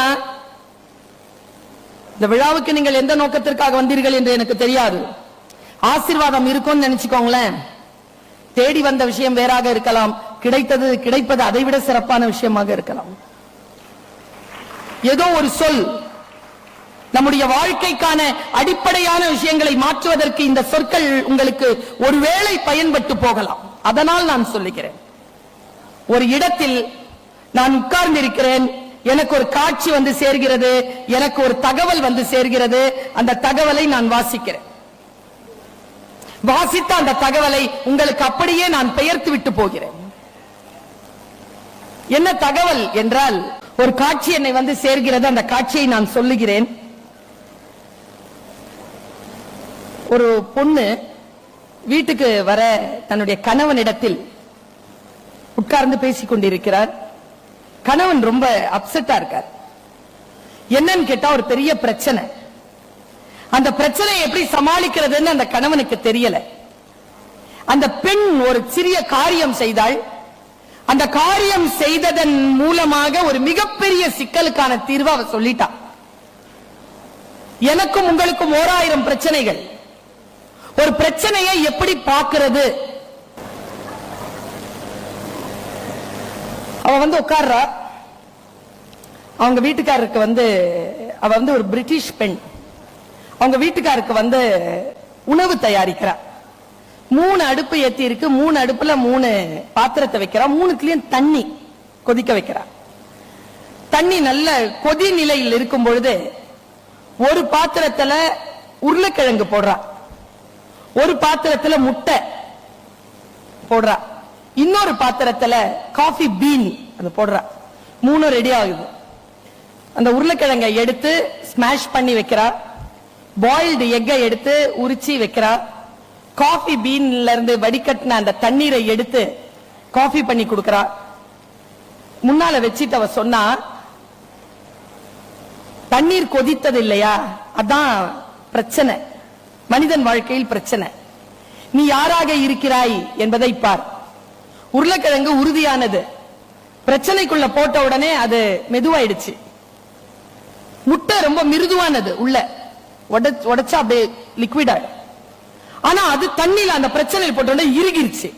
இந்த விழாவுக்கு நீங்கள் எந்த நோக்கத்திற்காக வந்தீர்கள் என்று எனக்கு தெரியாது. ஆசீர்வாதம் இருக்கும்னு நினைச்சுக்கோங்களேன். தேடி வந்த விஷயம் வேறாக இருக்கலாம், கிடைப்பது அதைவிட சிறப்பான விஷயமாக இருக்கலாம். ஏதோ ஒரு சொல் நம்முடைய வாழ்க்கைக்கான அடிப்படையான விஷயங்களை மாற்றுவதற்கு இந்த சொற்கள் உங்களுக்கு ஒருவேளை பயன்பட்டு போகலாம். அதனால் நான் சொல்லுகிறேன். ஒரு இடத்தில் நான் உட்கார்ந்திருக்கிறேன், எனக்கு ஒரு காட்சி வந்து சேர்கிறது, எனக்கு ஒரு தகவல் வந்து சேர்கிறது, அந்த தகவலை நான் வாசிக்கிறேன். வாசித்த அந்த தகவலை உங்களுக்கு அப்படியே நான் பெயர்த்து விட்டு போகிறேன். என்ன தகவல் என்றால், ஒரு காட்சி என்னை வந்து சேர்கிறது. அந்த காட்சியை நான் சொல்லுகிறேன். ஒரு பொண்ணு வீட்டுக்கு வர தன்னுடைய கணவனிடத்தில் உட்கார்ந்து பேசிக் கொண்டிருக்கிறார். கணவன் ரொம்ப அப்செட்டா இருக்கார். என்னன்னு கேட்டா, ஒரு பெரிய பிரச்சனை. அந்த பிரச்சனையை எப்படி சமாளிக்கிறதுன்னு அந்த கணவனுக்கு தெரியல. அந்த பெண் ஒரு சிறிய காரியம் செய்தாள். அந்த காரியம் செய்ததன் மூலமாக ஒரு மிகப்பெரிய சிக்கலுக்கான தீர்வு அவ சொல்லிட்டா. எனக்கும் உங்களுக்கும் 1000 பிரச்சனைகள். ஒரு பிரச்சனையை எப்படி பார்க்கிறது? அவ வந்து உட்கார்றா. அவங்க வீட்டுக்காரருக்கு அவ ஒரு பிரிட்டிஷ் பெண். அவங்க வீட்டுக்காருக்கு உணவு தயாரிக்கிறா. 3 அடுப்பு ஏத்தி இருக்கு. 3 அடுப்புல 3 பாத்திரத்தை வைக்கிறா. 3த்துலயும் தண்ணி கொதிக்க வைக்கிறா. தண்ணி நல்ல கொதி நிலையில் இருக்கும் பொழுது ஒரு பாத்திரத்துல உருளைக்கிழங்கு போடுறா, ஒரு பாத்திரத்துல முட்டை போடுறா, இன்னொரு பாத்திரத்துல காஃபி பீன் அது போடுறா. 3 ரெடி ஆகுது. அந்த உருளைக்கிழங்கை எடுத்து ஸ்மாஷ் பண்ணி வைக்கிறா. பாயில்டு எக்கை எடுத்து உரிச்சி வைக்கிறா. காஃபி பீன்ல இருந்து வடிகட்டின அந்த தண்ணீரை எடுத்து காஃபி பண்ணி கொடுக்கிறா. முன்னால வச்சிட்டு அவ சொன்னா, தண்ணீர் கொதித்தது இல்லையா, அதான் பிரச்சனை. மனிதன் வாழ்க்கையில் பிரச்சனை. நீ யாராக இருக்கிறாய் என்பதை பார். உருளைக்கிழங்கு உறுதியானது. பிரச்சனைக்குள்ள போட்ட உடனே அது மெதுவாயிடுச்சு. முட்டை ரொம்ப மிருதுவானது, உள்ள உடைச்சா அப்படியே லிக்விட் ஆயிடும். ஆனா அது தண்ணியில அந்த பிரச்சனையில் போட்ட உடனே இறுகிருச்சு.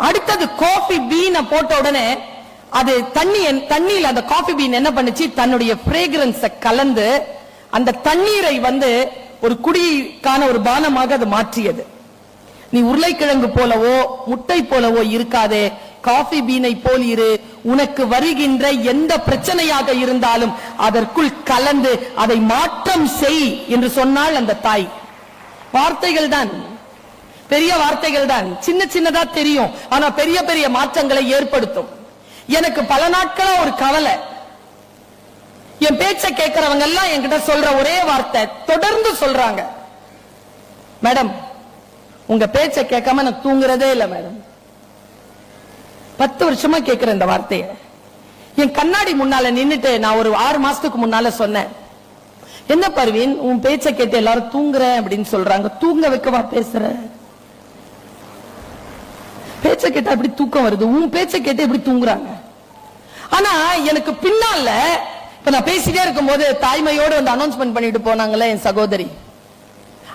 அடுத்தது காஃபி பீனை போட்ட உடனே அது தண்ணியில் அந்த காஃபி பீன் என்ன பண்ணுச்சு, தன்னுடைய ஃப்ரேக்ரன்ஸை கலந்து அந்த தண்ணீரை ஒரு குடிக்கான ஒரு பானமாக அது மாற்றியது. நீ உருளைக்கிழங்கு போலவோ முட்டை போலவோ இருக்காதே, காஃபி பீனை போல் இரு. உனக்கு வருகின்ற எந்த பிரச்சனையாக இருந்தாலும் அதற்குள் கலந்து அதை மாற்றம் செய் என்று சொன்னால் அந்த தாய். வார்த்தைகள் தான், பெரிய வார்த்தைகள் தான், சின்ன சின்னதா தெரியும், ஆனா பெரிய பெரிய மாற்றங்களை ஏற்படுத்தும். எனக்கு பல நாட்களா ஒரு கவலை. என் பேச்சை கேட்கிறவங்க எல்லாம் என்கிட்ட சொல்ற ஒரே வார்த்தை, தொடர்ந்து சொல்றாங்க, மேடம் உங்க பேச்சை கேட்காம நான் தூங்குறதே இல்லை மேடம். 10 வருஷமா கேட்கிறேன் இந்த வார்த்தையை. என் கண்ணாடி முன்னால நின்னுட்டு நான் ஒரு 6 மாசத்துக்கு முன்னால சொன்னேன், என்ன பர்வீன் உன் பேச்சை கேட்டு எல்லாரும் தூங்குறேன் அப்படின்னு சொல்றாங்க. தூங்க வைக்கவா பேசுற? பேச்சை கேட்டா எப்படி தூக்கம் வருது? உன் பேச்சை கேட்டு எப்படி தூங்குறாங்க? ஆனா எனக்கு பின்னால இப்ப நான் பேசிட்டே இருக்கும் போது தாய்மையோடு அனௌன்ஸ்மெண்ட் பண்ணிட்டு போனாங்களே என் சகோதரி,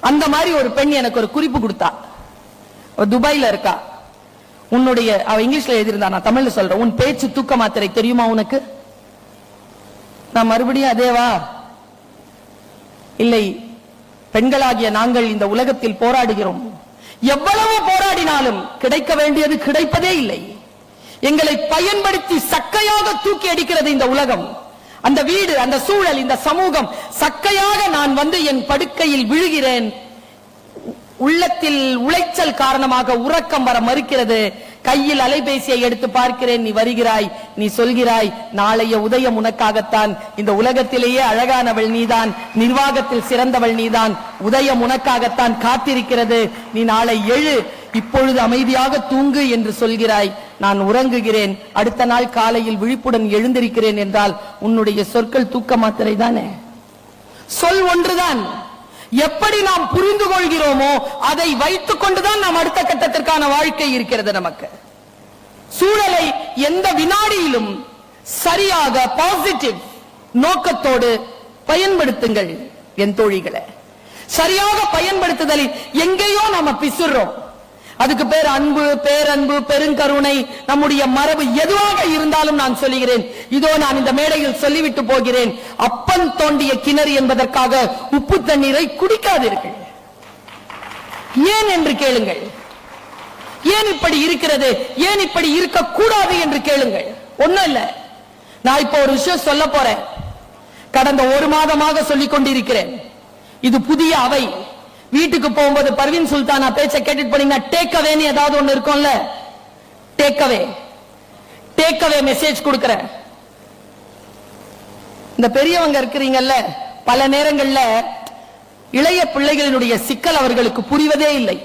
அந்த மாதிரி ஒரு பெண் எனக்கு ஒரு குறிப்பு கொடுத்தா. துபாயில இருக்கா. உன்னுடைய, அவ இங்கிலீஷ்ல எழுதியிருந்தா, நான் தமிழ்ல சொல்றேன், உன் பேச்சு தூக்க மாத்திரை தெரியுமா உனக்கு? நான் மறுபடியும் அதேவா? இல்லை, பெண்களாகிய நாங்கள் இந்த உலகத்தில் போராடுகிறோம். எவ்வளவு போராடினாலும் கிடைக்க வேண்டியது கிடைப்பதே இல்லை. எங்களை பயன்படுத்தி சக்கையாக தூக்கி அடிக்கிறது இந்த உலகம். அந்த வீடு, அந்த சூழல், இந்த சமூகம் சக்கையாக நான் என் படுக்கையில் விழுகிறேன். உள்ளத்தில் உளைச்சல் காரணமாக உறக்கம் வர மறுக்கிறது. கையில் அலைபேசியை எடுத்து பார்க்கிறேன், நீ வருகிறாய், நீ சொல்கிறாய் நாளைய உதயம் உனக்காகத்தான், இந்த உலகத்திலேயே அழகானவள் நீதான், நிர்வாகத்தில் சிறந்தவள் நீதான், உதயம் உனக்காகத்தான் காத்திருக்கிறது, நீ நாளை எழு, இப்பொழுது அமைதியாக தூங்கு என்று சொல்கிறாய். நான் உறங்குகிறேன், அடுத்த நாள் காலையில் விழிப்புடன் எழுந்திருக்கிறேன் என்றால் உன்னுடைய சொற்கள் தூக்க மாத்திரை தானே. சொல் ஒன்றுதான். எப்படி நாம் புரிந்து கொள்கிறோமோ அதை வைத்துக் கொண்டுதான் நாம் அடுத்த கட்டத்திற்கான வாழ்க்கை இருக்கிறது நமக்கு. சூழலை எந்த வினாடியிலும் சரியாக பாசிட்டிவ் நோக்கத்தோடு பயன்படுத்துங்கள் என் தோழிகளை. சரியாக பயன்படுத்துதலில் எங்கேயோ நாம பிசுறோம். அதுக்கு பேர் அன்பு, பேரன்பு, பெருங்கருணை, நம்முடைய மரபு எதுவாக இருந்தாலும் நான் சொல்லுகிறேன். இதோ நான் இந்த மேடையில் சொல்லிவிட்டு போகிறேன், அப்பன் தோண்டிய கிணறு என்பதற்காக உப்பு தண்ணீரை குடிக்காதீர்கள். ஏன் என்று கேளுங்கள். ஏன் இப்படி இருக்கிறது, ஏன் இப்படி இருக்கக்கூடாது என்று கேளுங்கள். ஒண்ணும் இல்ல, நான் இப்போ ஒரு விஷயம் சொல்ல போறேன். கடந்த 1 மாதமாக சொல்லிக் கொண்டிருக்கிறேன். இது புதிய அவை. வீட்டுக்கு போகும்போது பர்வீன் சுல்தானா பேச்ச கேட்டுட்டு போனீங்கன்னா டேக் அவேன்னு ஏதாவது ஒண்ணு இருக்கும்ல, டேக் அவே மெசேஜ் கொடுக்கிற இந்த பெரியவங்க இருக்கிறீங்கல்ல, பல நேரங்கள்ல இளைய பிள்ளைகளினுடைய சிக்கல் அவர்களுக்கு புரிவதே இல்லை.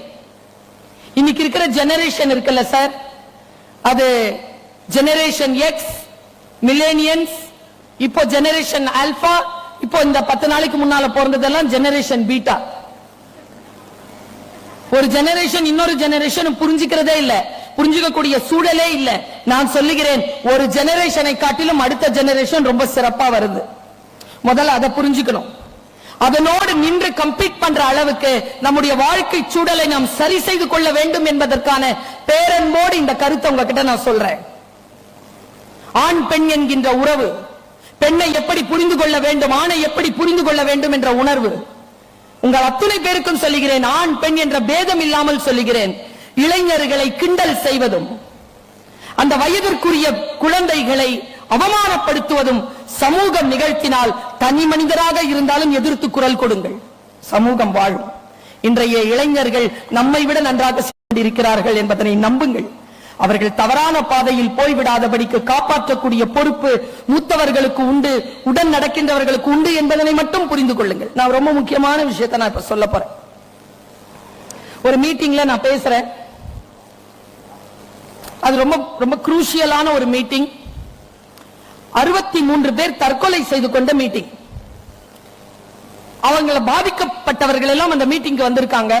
இன்னைக்கு இருக்கிற ஜெனரேஷன் இருக்குல்ல சார், அது ஜெனரேஷன் எக்ஸ், மில்லேனியன்ஸ், இப்போ ஜெனரேஷன் ஆல்பா, இப்போ இந்த 10 நாளைக்கு முன்னால பிறந்ததெல்லாம் ஜெனரேஷன் பீட்டா. ஒரு ஜெனரேஷன் இன்னொரு ஜெனரேஷன் புரிஞ்சுக்கிறதே இல்ல, புரிஞ்சுக்கக்கூடிய சூழலே இல்ல. நான் சொல்லுகிறேன், ஒரு ஜெனரேஷனை காட்டிலும் அடுத்த ஜெனரேஷன் ரொம்ப சிறப்பா வருது. முதல்ல அதை புரிஞ்சுக்கணும். அதனோடு நின்று கம்பீட் பண்ற அளவுக்கு நம்முடைய வாழ்க்கை சூழலை நாம் சரி செய்து கொள்ள வேண்டும் என்பதற்கான பேரன்போடு இந்த கருத்தை உங்ககிட்ட நான் சொல்றேன். ஆண் பெண் என்கின்ற உறவு, பெண்ணை எப்படி புரிந்து கொள்ள வேண்டும், ஆணை எப்படி புரிந்து கொள்ள வேண்டும் என்ற உணர்வு உங்கள் அத்தனை பேருக்கும் சொல்லுகிறேன். ஆண் பெண் என்ற பேதம் இல்லாமல் சொல்லுகிறேன். இளைஞர்களை கிண்டல் செய்வதும், அந்த வயதிற்குரிய குழந்தைகளை அவமானப்படுத்துவதும் சமூகம் நிகழ்த்தினால் தனி மனிதராக இருந்தாலும் எதிர்த்து குரல் கொடுங்கள், சமூகம் வாழும். இன்றைய இளைஞர்கள் நம்மை விட நன்றாக இருக்கிறார்கள் என்பதனை நம்புங்கள். அவர்கள் தவறான பாதையில் போய்விடாதபடிக்கு காப்பாற்றக்கூடிய பொறுப்பு மூத்தவர்களுக்கு உண்டு, உடன் நடக்கின்றவர்களுக்கு உண்டு என்பதனை மட்டும் புரிந்து கொள்ளுங்கள். நான் ரொம்ப முக்கியமான விஷயத்தை நான் இப்ப சொல்ல போறேன். ஒரு மீட்டிங்ல நான் பேசுறேன், அது ரொம்ப ரொம்ப குரூஷியலான ஒரு மீட்டிங். 63 பேர் தற்கொலை செய்து கொண்ட மீட்டிங். அவங்கள பாதிக்கப்பட்டவர்கள் எல்லாம் அந்த மீட்டிங்க்கு வந்திருக்காங்க.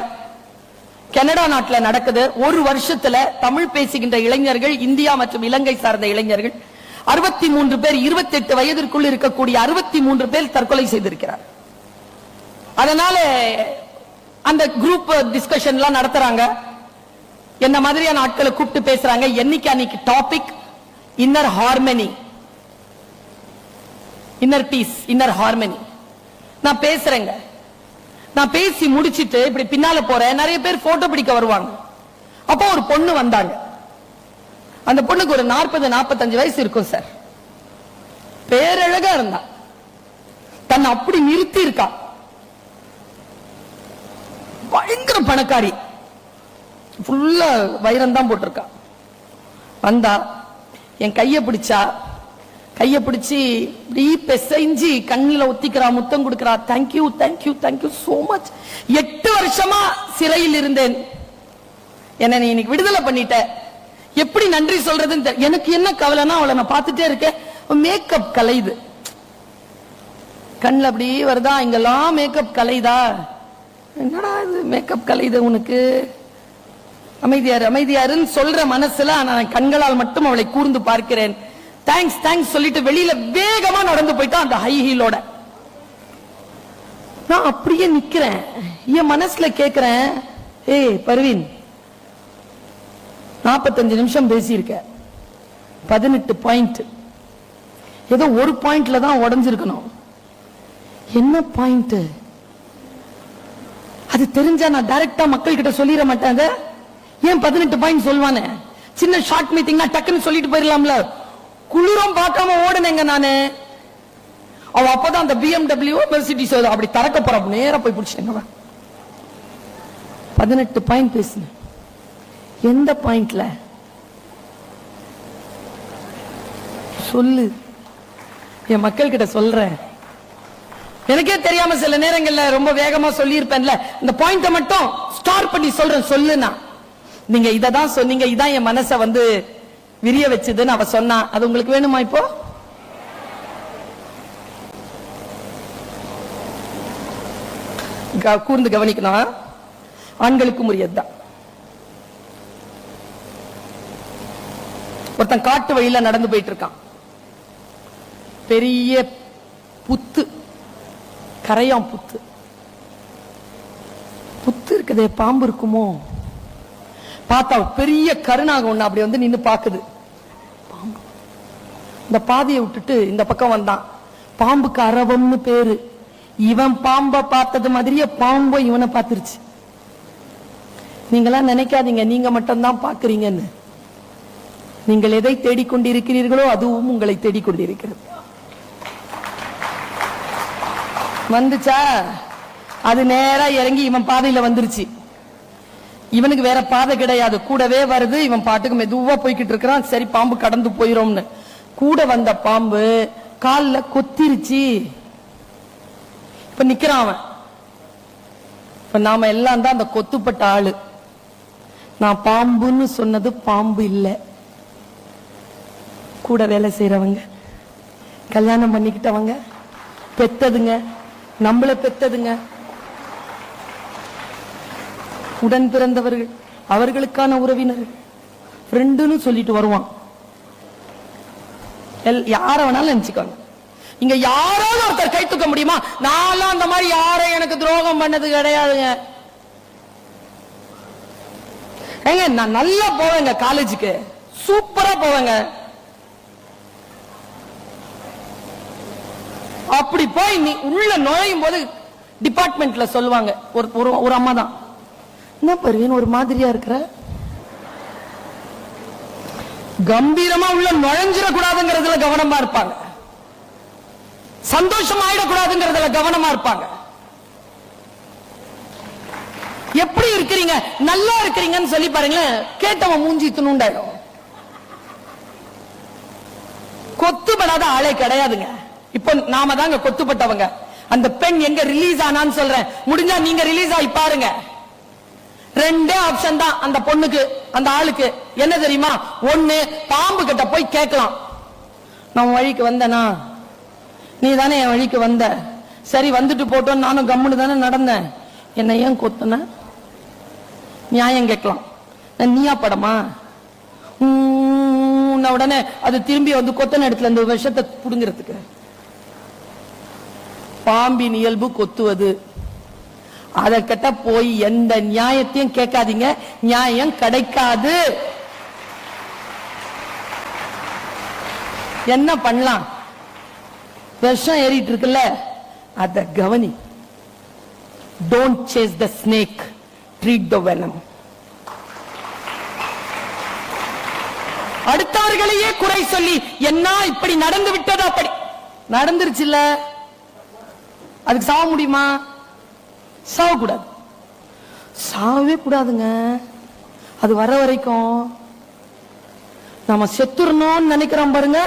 கனடா நாட்டில் நடக்குது. ஒரு வருஷத்துல தமிழ் பேசுகின்ற இளைஞர்கள், இந்தியா மற்றும் இலங்கை சார்ந்த இளைஞர்கள் 63 பேர், 28 வயதிற்குள் இருக்கக்கூடிய 63 பேர் தற்கொலை செய்திருக்கிறார். அதனால அந்த குரூப் டிஸ்கஷன் எல்லாம் நடத்துறாங்க. என்ன மாதிரியான ஆட்களை கூப்பிட்டு பேசுறாங்க. அன்னைக்கு topic inner harmony, inner piece, inner harmony. நான் பேசுறேங்க. நான் பேசி முடிச்சிட்டு இப்படி பின்னால போறேன். நிறைய பேர் போட்டோ பிடிக்க வருவாங்க. அப்போ ஒரு பொண்ணு வந்தாங்க. அந்த பொண்ணுக்கு ஒரு 40-45 வயசு இருக்கும் சார். பேரழகா இருந்தா, தன்னை அப்படி நிறுத்தி இருக்கா. பயங்கர பணக்காரி, ஃபுல்லா வைரம் தான் போட்டிருக்கா. வந்தா என் கைய பிடிச்சா, கைய பிடிச்சி பெசைஞ்சி கண்ணில் ஒத்திக்கிறா, முத்தம் கொடுக்கிறா. Thank you thank you thank you so much. 8 வருஷமா சிறையில் இருந்தேன், என்ன நீ இன்னைக்கு விடுதலை பண்ணிட்ட, எப்படி நன்றி சொல்றதுன்னு எனக்கு என்ன கவலைன்னா, அவளை நான் பார்த்துட்டே இருக்கேன். மேக்கப் கலையுது, கண்ணில் அப்படி வருதா, இங்கெல்லாம் மேக்கப் கலைதா. என்னடா இது மேக்கப் கலையுது உனக்கு, அமைதியாரு அமைதியாருன்னு சொல்ற மனசுல நான் கண்களால் மட்டும் அவளை கூர்ந்து பார்க்கிறேன். தேங்க்ஸ் தேங்க்ஸ் சொல்லிட்டு வெளியில வேகமா நடந்து போயிட்டா அந்த ஹை ஹீலோட. நான் அப்படியே நிக்கிறேன். என் மனசுல கேக்குறேன், ஏய் பர்வீன், 45 நிமிஷம் பேசியிருக்க, 18 பாயிண்ட், ஏதோ ஒரு பாயிண்ட்ல தான் உடஞ்சிருக்கணும். என்ன பாயிண்ட் அது தெரிஞ்சா நான் டைரக்டா மக்கள் கிட்ட சொல்லிட மாட்டேன். ஏன் 18 பாயிண்ட் சொல்வானே? சின்ன ஷார்ட் மீட்டிங்னா டக்குன்னு சொல்லிட்டு போயிடலாம்ல. குளிரும் பார்க்காம ஓடுனேங்க நானு. அவ அப்பதான் அந்த BMW மெர்சிடிஸ் அப்படி தரக்க போற, நேரா போய் பிடிச்சிட்டேங்க. 18 பாயிண்ட் பேசுன. எந்த பாயிண்ட்ல சொல்லு, என் மக்கள் கிட்ட சொல்றேன். எனக்கே தெரியாம சில நேரங்கள்ல ரொம்ப வேகமா சொல்லி இருப்பேன்ல, இந்த பாயிண்ட மட்டும் ஸ்டார் பண்ணி சொல்றேன், சொல்லுனா. நீங்க இததான் சொன்னீங்க, இதான் என் மனசை விரிய வச்சதுன்னு அவ சொன்னா. அது உங்களுக்கு வேணுமா? இப்போ கூர்ந்து கவனிக்கணும். ஆண்களுக்கு உரியதுதான். ஒருத்தன் காட்டு வழியில நடந்து போயிட்டு இருக்கான். பெரிய புத்து, கரையான் புத்து. புத்து இருக்குதே, பாம்பு இருக்குமோ? பார்த்தா பெரிய கருணாக ஒண்ணு அப்படி நின்னு பாக்குது. பாம்பு இந்த பாதையை விட்டுட்டு இந்த பக்கம் வந்தான். பாம்புக்கு அரவம்னு பேரு. இவன் பாம்பை பார்த்தது மாதிரியே பாம்பு இவனை பார்த்துருச்சு. நீங்களாம் நினைக்காதீங்க நீங்க மட்டும்தான் பாக்குறீங்கன்னு. நீங்கள் எதை தேடிக்கொண்டிருக்கிறீர்களோ அதுவும் உங்களை தேடிக்கொண்டிருக்கிறது. வந்துச்சா? அது நேரா இறங்கி இவன் பாதையில வந்துருச்சு. இவனுக்கு வேற பாதை கிடையாது, கூடவே வருது. இவன் பாட்டுக்கு மெதுவா போய்கிட்டு இருக்கிறான். சரி பாம்பு கடந்து போயிரோம்னு. கூட வந்த பாம்பு கால்ல கொத்திருச்சு. இப்ப நிக்கிறான் அவன். இப்ப நாம எல்லாம் தான் அந்த கொத்துப்பட்ட ஆளு. நான் பாம்புன்னு சொன்னது பாம்பு இல்ல, கூட வேலை செய்யறவங்க, கல்யாணம் பண்ணிக்கிட்டவங்க, பெத்ததுங்க, நம்மள பெத்ததுங்க, உடன் பிறந்தவர்கள், அவர்களுக்கான உறவினர்கள், ஃப்ரெண்டுன்னு சொல்லிட்டு வருவான். யார வேணாலும் நினைச்சுக்கோங்க. இங்க யாராவது ஒருத்தர் கை தூக்க முடியுமா? நான் அந்த மாதிரி யாரும் எனக்கு துரோகம் பண்ணது கிடையாதுங்க. ஏங்க நான் நல்லா போவேங்க, காலேஜுக்கு சூப்பரா போவேங்க. அப்படி போய் நீ உள்ள நுழையும் போது டிபார்ட்மெண்ட்ல சொல்லுவாங்க, ஒரு அம்மா தான், என்ன பருவீன் ஒரு மாதிரியா இருக்கிற, கம்பீரமா உள்ள நுழைஞ்சிடக்கூடாதுங்கிறதுல கவனமா இருப்பாங்க, சந்தோஷம் ஆயிடக்கூடாதுங்கிறதுல கவனமா இருப்பாங்க. எப்படி இருக்கிறீங்க, நல்லா இருக்கிறீங்கன்னு சொல்லி பாருங்களேன், கேட்டவன் மூஞ்சி துணுண்டாயிடும். கொத்துப்படாத ஆளே கிடையாதுங்க. இப்போ நாம தாங்க கொத்துப்பட்டவங்க. அந்த பெண் எங்க ரிலீஸ் ஆனான்னு சொல்றேன், முடிஞ்சா நீங்க ரிலீஸ் ஆகி பாருங்க. ரெண்டே ஆப்ஷன் தான் அந்த பொண்ணுக்கு, அந்த ஆளுக்கு. என்ன தெரியுமா? ஒண்ணு, பாம்பு கிட்ட போய் கேட்கலாம், நான் வழிக்கு வந்தனா, நீ தானே என் வழிக்கு வந்த, சரி வந்துட்டு போட்டோம், நானும் கம்முன்னு தானே நடந்தேன், என்ன ஏன் கொத்தன, நியாயம் கேட்கலாம். நீயா படமா உடனே அது திரும்பி வந்து கொத்தன இடத்துல இந்த விஷத்தை புடுங்கிறதுக்கு. பாம்பின் இயல்பு கொத்துவது. அதை கிட்ட போய் எந்த நியாயத்தையும் கேட்காதீங்க, நியாயம் கிடைக்காது. என்ன பண்ணலாம்? விஷம் ஏறிட்டு இருக்குல்ல, அத கவனி. Don't chase the snake, treat the venom. அடுத்தவர்களையே குறை சொல்லி என்ன இப்படி நடந்து விட்டது, அப்படி நடந்துருச்சு இல்ல, அதுக்கு சாவ முடியுமா? சாவக்கூடாது, சாவே கூடாதுங்க. அது வர வரைக்கும் நம்ம செத்துறணும்னு நினைக்கிறோம் பாருங்க,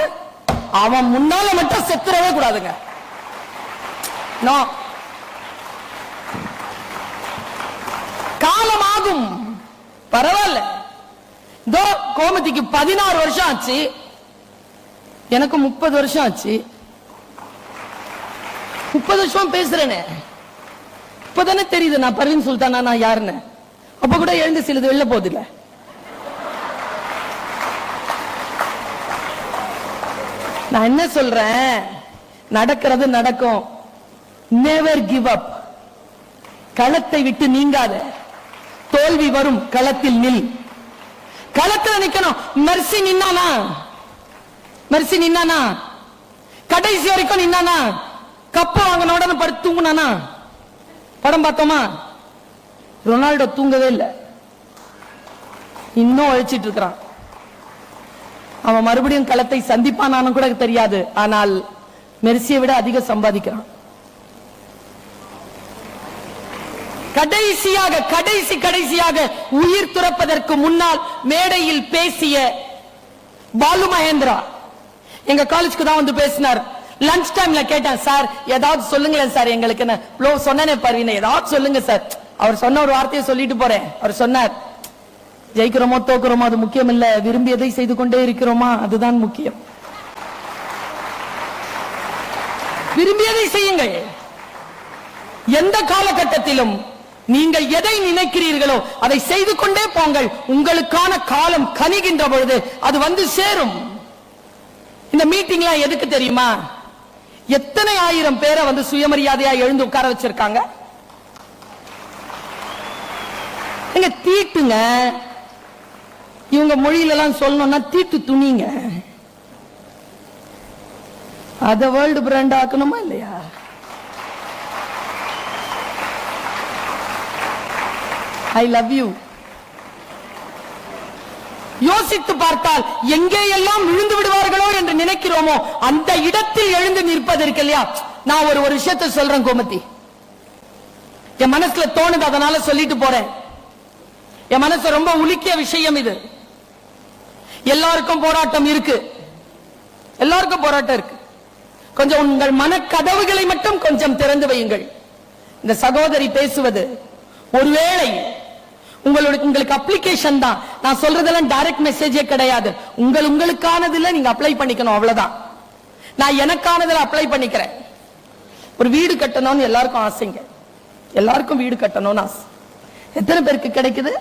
அவன் முன்னால மட்டும் செத்துறவே கூடாதுங்க. காலமாகும், பரவாயில்ல. இதோ கோமதிக்கு 16 வருஷம் ஆச்சு, எனக்கு 30 வருஷம் ஆச்சு. 30 வருஷம் பேசுறேனே, இப்பதானே தெரியுது நான் பர்வீன் சுல்தானா நான் யாருன்னு. அப்ப கூட எழுந்து சிலது வெளில போகுது இல்ல. நான் என்ன சொல்றேன், நடக்கிறது நடக்கும். Never give up. களத்தை விட்டு நீங்காத. தோல்வி வரும், களத்தில் நில். களத்தில் நிக்கணும். மெர்சி நின்னானா, மெர்சி நின்னானா, கடைசி வரைக்கும் நின்னானா, கப்ப வாங்கின உடனே படுத்து தூங்குனானா? படம் பார்த்தோமா? ரொனால்டோ தூங்கவே இல்லை, இன்னும் உழைச்சிட்டு இருக்கிறான். அவன் மறுபடியும் களத்தை சந்திப்பானான்னு கூட தெரியாது, ஆனால் மெர்சியை விட அதிகம் சம்பாதிக்கிறான். கடைசியாக கடைசியாக உயிர் துறப்பதற்கு முன்னால் மேடையில் பேசிய பாலு மகேந்திரா எங்க காலேஜுக்கு தான் வந்து பேசினார். லஞ்ச் டைம்ல கேட்டேன், சார் ஏதாவது சொல்லுங்களேன் சார் எங்களுக்கு. சொன்னனே பர்வீன், ஏதாவது சொல்லுங்க சார். அவர் சொன்ன ஒரு வார்த்தையை சொல்லிட்டு போறேன். அவர் சொன்னார், ஜெயிக்கிறோமோ தோக்குறோமோ அது முக்கியம் இல்ல, விரும்பியதை செய்து கொண்டே இருக்கிறோமா அதுதான் முக்கியம். விரும்பியதை செய்யுங்கள். எந்த காலகட்டத்திலும் நீங்கள் எதை நினைக்கிறீர்களோ அதை செய்து கொண்டே போங்கள். உங்களுக்கான காலம் கனிகின்ற பொழுது அது வந்து சேரும். இந்த மீட்டிங்லாம் எதுக்கு தெரியுமா? எத்தனை ஆயிரம் பேரை வந்து சுயமரியாதையா எழுந்து உட்கார வச்சிருக்காங்க. எங்க தீட்டுங்க, இவங்க மொழியில எல்லாம் சொல்லணும்னா தீட்டு துணிங்க. அத வேர்ல்டு பிராண்ட் ஆக்கணுமா இல்லையா? I love you. யோசித்து பார்த்தால் எங்கே எல்லாம் விழுந்து விடுவார்களோ என்று நினைக்கிறோமோ அந்த இடத்தில் எழுந்து நிற்பதற்கு இல்லையா? நான் ஒரு விஷயத்தை சொல்றேன் கோமதி, என் மனசுல தோணுது, அதனால சொல்லிட்டு போறேன். என் மனசு ரொம்ப உலுக்கிய விஷயம் இது. எல்லாருக்கும் போராட்டம் இருக்கு, எல்லாருக்கும் போராட்டம் இருக்கு. கொஞ்சம் உங்கள் மனக்கதவுகளை மட்டும் கொஞ்சம் திறந்து வையுங்கள். இந்த சகோதரி பேசுவது ஒருவேளை உங்களுக்கு அப்ளிகேஷன் தான். நான் சொல்றதெல்லாம் டைரக்ட் மெசேஜே கிடையாது. உங்களுக்கானதுல நீங்க அப்ளை பண்ணிக்கணும், அவ்வளவுதான். நான் எனக்கானதுல அப்ளை பண்ணிக்கிறேன். ஒரு வீடு கட்டணும்னு எல்லாருக்கும் ஆசைங்க, எல்லாருக்கும் வீடு கட்டணும்னு ஆசை. எத்தனை பேருக்கு கிடைக்குது?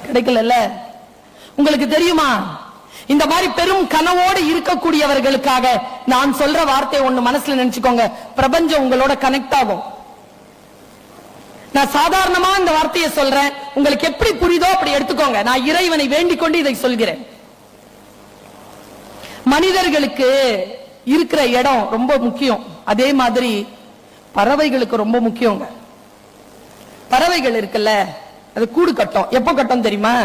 கிடைக்கல. உங்களுக்கு தெரியுமா, இந்த மாதிரி பெரும் கனவோடு இருக்கக்கூடியவர்களுக்காக நான் சொல்ற வார்த்தை ஒண்ணு மனசுல நினைச்சுக்கோங்க, பிரபஞ்சம் உங்களோட கனெக்ட் ஆகும். நான் சாதாரணமா இந்த வார்த்தையை சொல்றேன், உங்களுக்கு எப்படி புரியுதோ அப்படி எடுத்துக்கோங்க. நான் இறைவனை வேண்டிக் கொண்டு இதை சொல்கிறேன். மனிதர்களுக்கு இருக்கிற இடம் ரொம்ப முக்கியம், அதே மாதிரி பறவைகளுக்கு ரொம்ப முக்கியங்க. பறவைகள் இருக்குல்ல, அது கூடு கட்டும். எப்ப கட்டும் தெரியுமா?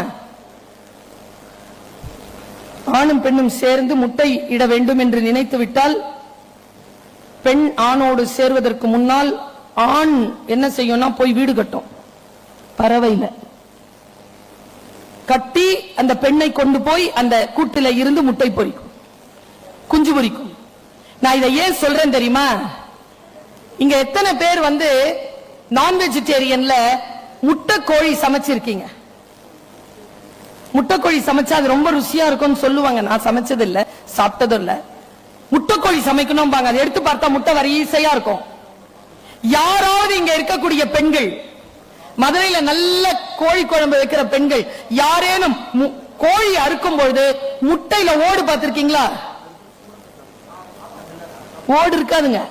ஆணும் பெண்ணும் சேர்ந்து முட்டை இட வேண்டும் என்று நினைத்து விட்டால், பெண் ஆணோடு சேர்வதற்கு முன்னால் ஆண் என்ன செய்யும்னா போய் வீடு கட்டும். பறவையில கட்டி அந்த பெண்ணை கொண்டு போய் அந்த கூட்டில இருந்து முட்டை பொரிக்கும், குஞ்சு பொரிக்கும். நான் இதை ஏன் சொல்றேன் தெரியுமா? இங்க எத்தனை பேர் நான் வெஜிடேரியன்ல முட்டை கோழி சமைச்சிருக்கீங்க? முட்டைக்கோழி சமைச்சா அது ரொம்ப ருசியா இருக்கும்னு சொல்லுவாங்க. நான் சமைச்சது இல்ல, சாப்பிட்டதும் இல்ல. முட்டைக்கோழி சமைக்கணும் பாங்க, அதை எடுத்து பார்த்தா முட்டை வரிசையா இருக்கும். யாராவது இங்க இருக்கக்கூடிய பெண்கள், மதுரையில நல்ல கோழி குழம்பு வைக்கிற பெண்கள், யாரேனும் கோழி அறுக்கும் பொழுது முட்டையில ஓடு பார்த்திருக்கீங்களா? ஓடு இருக்காதுங்க,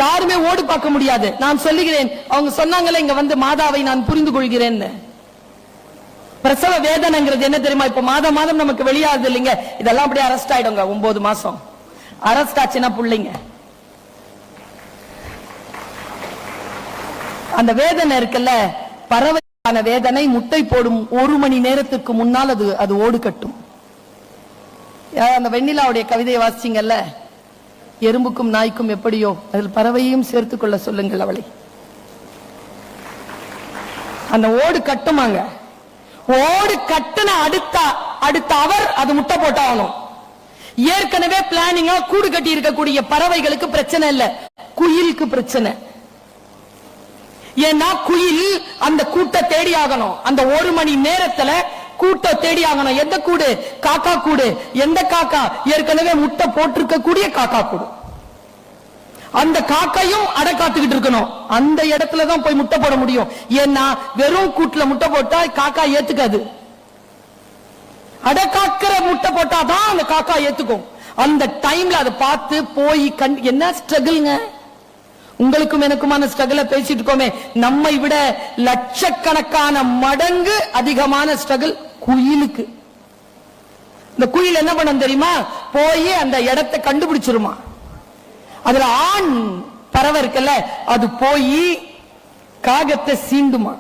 யாருமே ஓடு பார்க்க முடியாது. நான் சொல்லுகிறேன், அவங்க சொன்னாங்களே இங்க மாதாவை நான் புரிந்து கொள்கிறேன்னு. பிரசவ வேதனைங்கிறது என்ன தெரியுமா? இப்ப மாதம் மாதம் நமக்கு வெளியாகுது இல்லைங்க, இதெல்லாம் அப்படியே அரெஸ்ட் ஆயிடுங்க. 9 மாசம் அரெஸ்ட் ஆச்சுன்னா புள்ளைங்க, அந்த வேதனை இருக்குல்ல, பறவைக்கான வேதனை. முட்டை போடும் 1 மணி நேரத்துக்கு முன்னால் அது ஓடு கட்டும். அந்த வெண்ணிலாவுடைய கவிதையை வாசிச்சீங்கல்ல, எறும்புக்கும் நாய்க்கும் எப்படியோ அதில் பறவையும் சேர்த்துக் கொள்ள சொல்லுங்கள் அவளை. அந்த ஓடு கட்டுமாங்க. ஓடு கட்டுன அடுத்த அவர் அது முட்டை போட்டாகணும். ஏற்கனவே பிளானிங்கா கூடு கட்டி இருக்கக்கூடிய பறவைகளுக்கு பிரச்சனை இல்ல, குயிலுக்கு பிரச்சனை. ஏன்னா குயில் அந்த கூட்டை தேடி ஆகணும். அந்த 1 மணி நேரத்துல கூட்டை தேடி ஆகணும். எந்த கூடு? காக்கா கூடு. எந்த காக்கா? ஏற்கனவே முட்டை போட்டிருக்க கூடிய காக்கா கூடு. அந்த காக்கையும் அடை காத்துக்கிட்டு இருக்கணும். அந்த இடத்துலதான் போய் முட்டை போட முடியும். ஏன்னா வெறும் கூட்டுல முட்டை போட்டா காக்கா ஏத்துக்காது. அடை காக்கிற முட்டை போட்டாதான் அந்த காக்கா ஏத்துக்கும். அந்த டைம்ல அதை பார்த்து போய் என்ன ஸ்ட்ரகிள்ங்க. உங்களுக்கும் எனக்குமான ஸ்ட்ரகிள பேசிட்டு இருக்கோமே, நம்மை விட லட்சக்கணக்கான மடங்கு அதிகமான ஸ்ட்ரகிள் குயிலுக்கு. இந்த குயில் என்ன பண்ண தெரியுமா? போய் அந்த இடத்தை கண்டுபிடிச்சிருமா. அதுல ஆண் பறவை இருக்குல்ல, அது போய் காகத்தை சீண்டுமா.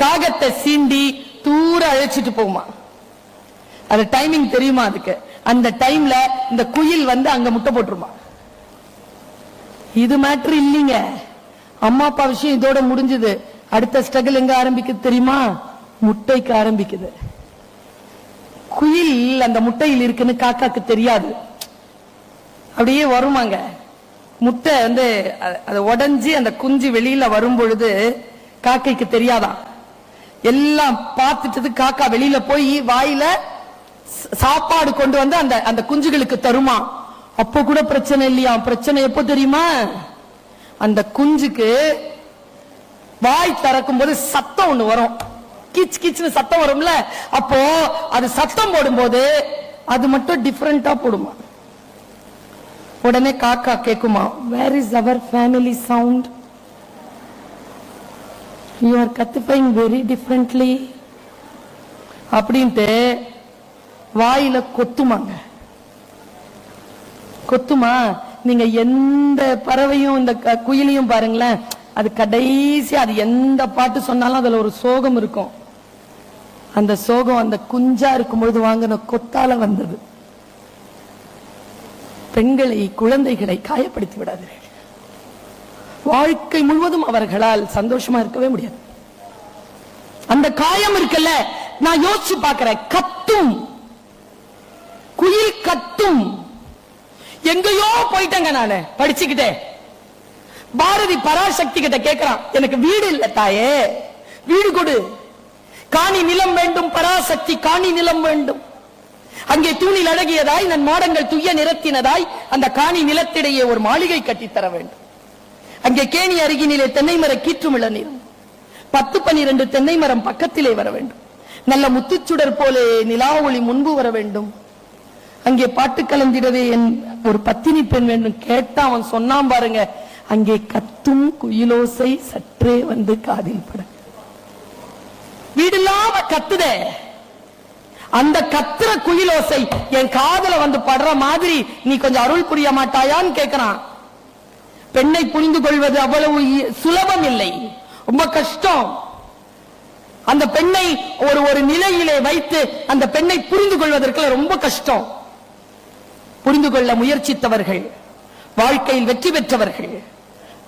காகத்தை சீண்டி தூர அழைச்சிட்டு போகுமா. அது டைமிங் தெரியுமா அதுக்கு? அந்த டைம்ல இந்த குயில் அங்க முட்டை போட்டுருமா. இது மேட்ரு இல்லைங்க. அம்மா அப்பா விஷயம் இதோட முடிஞ்சது. அடுத்த ஸ்ட்ரகிள் எங்க ஆரம்பிக்குது தெரியுமா? முட்டைக்கு ஆரம்பிக்குது. குயில் அந்த முட்டையில் இருக்குன்னு காக்காக்கு தெரியாது. அப்படியே வருமாங்க. முட்டை அதை உடைஞ்சி அந்த குஞ்சு வெளியில வரும் பொழுது காக்கைக்கு தெரியாதான். எல்லாம் பார்த்துட்டு காக்கா வெளியில போய் வாயில சாப்பாடு கொண்டு அந்த குஞ்சுகளுக்கு தருமா. அப்போ கூட பிரச்சனை இல்லையா? பிரச்சனை எப்போ தெரியுமா? அந்த குஞ்சுக்கு வாய் திறக்கும் போது சத்தம் ஒண்ணு வரும், கிச் கிச்னு சத்தம் வரும்ல. அப்போ அது சத்தம் போடும்போது அது மட்டும் டிஃபரெண்டா போடுமா. உடனே காக்கா கேக்குமா, where is our family sound? You are கத்திஃபைங் வெரி டிஃபரெண்ட்லி அப்படின்ட்டு வாயில கொத்துமாங்க. கொத்துமா. நீங்க எந்த பறவையும் இந்த குயிலையும் பாருங்களேன், அது கடைசி அது எந்த பாட்டு சொன்னாலும் அதுல ஒரு சோகம் இருக்கும். அந்த சோகம் அந்த குஞ்சா இருக்கும்பொழுது வாங்கின கொத்தால வந்தது. பெண்களை குழந்தைகளை காயப்படுத்தி விடாதீர்கள். வாழ்க்கை முழுவதும் அவர்களால் சந்தோஷமா இருக்கவே முடியாது. அந்த காயம் இருக்குல்ல, நான் யோசிச்சு பார்க்கிறேன். கத்தும், குயில் கத்தும். எங்கேயோ போயிட்டேங்க நானு படிச்சுக்கிட்டே. பாரதி பராசக்தி கிட்ட கேட்கிறான், எனக்கு வீடு இல்ல தாயே, வீடு கொடு. காணி நிலம் வேண்டும் பராசக்தி, காணி நிலம் வேண்டும். அங்கே தூணில் அழகியதாய் நன் மாடங்கள் துய்ய நிறத்தினதாய் அந்த காணி நிலத்திடையே ஒரு மாளிகை கட்டித்தர வேண்டும். அங்கே கேணி அருகினிலே தென்னை மர கீற்றுமிழ நீரும் 10-12 தென்னை மரம் பக்கத்திலே வர வேண்டும். நல்ல முத்துச்சுடர் போலே நிலா ஒளி முன்பு வர வேண்டும். அங்கே பாட்டு கலந்திடவே என் ஒரு பத்தினி பெண் வேண்டும். கேட்டா அவன் சொன்னான் பாருங்க, அங்கே கத்தும் குயிலோசை சற்றே வந்து காதில் பட. வீடு இல்லாம கத்துதே, அந்த கத்துற குயிலோசை என் காதல வந்து படுற மாதிரி நீ கொஞ்சம் அருள் புரிய மாட்டாயான்னு கேட்கிறான். பெண்ணை புரிந்து கொள்வது அவ்வளவு சுலபம் இல்லை, ரொம்ப கஷ்டம். அந்த பெண்ணை ஒரு நிலையிலே வைத்து அந்த பெண்ணை புரிந்து கொள்வதற்கு ரொம்ப கஷ்டம். புரிந்து கொள்ள முயற்சித்தவர்கள், வாழ்க்கையில் வெற்றி பெற்றவர்கள்,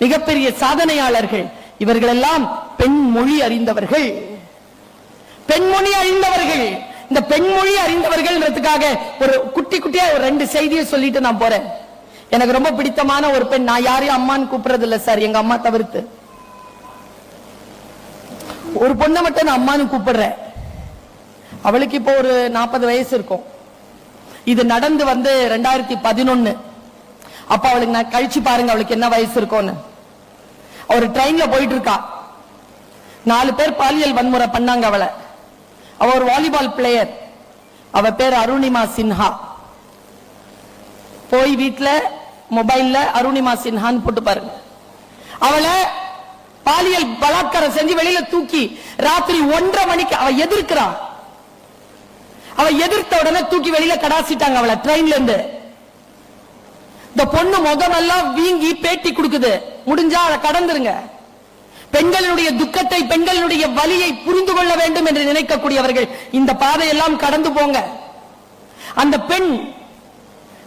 மிகப்பெரிய சாதனையாளர்கள், இவர்கள் எல்லாம் பெண் மொழி அறிந்தவர்கள். பெண்மொழி அறிந்தவர்கள். இந்த பெண்மொழி அறிந்தவர்கள்ன்றதுக்காக ஒரு குட்டியா ஒரு 2 செய்தியை சொல்லிட்டு நான் போறேன். எனக்கு ரொம்ப பிடித்தமான ஒரு பெண். நான் யாரையும் அம்மான்னு கூப்பிடுறது இல்ல சார், எங்க அம்மா தவிர்த்து. ஒரு பொண்ணை மட்டும் நான் அம்மான்னு கூப்பிடுறேன். அவளுக்கு இப்போ ஒரு 40 வயசு இருக்கும். இது நடந்து வந்து 2011. அப்ப அவளுக்கு நான் கழிச்சு பாருங்க அவளுக்கு என்ன வயசு இருக்கும்னு. ஒரு ட்ரெயின்ல போயிட்டு இருக்கா. 4 பேர் பாலியல் வன்முறை பண்ணாங்க அவளை. அவ ஒரு வாலிபால் பிளேயர். அவ பேர் அருணிமா சின்ஹா. போய் வீட்டுல மொபைல்ல அருணிமா சின்ஹான்னு போட்டு பாருங்க. அவளை பாலியல் பலாத்காரம் செஞ்சு வெளியில தூக்கி ராத்திரி 1:30 மணிக்கு அவ எதிர்க்கிறா. அவ எதிர்த்த உடனே தூக்கி வெளியில கடாசிட்டாங்க அவளை ட்ரெயின்ல இருந்து. இந்த பொண்ணு முகமெல்லாம் வீங்கி பேட்டி கொடுக்குது. முடிஞ்சா அதை கடந்துருங்க. பெண்களுடைய துக்கத்தை, பெண்களுடைய வலியை புரிந்து கொள்ள வேண்டும் என்று நினைக்கக்கூடியவர்கள் இந்த பாதையெல்லாம் கடந்து போங்க. அந்த பெண்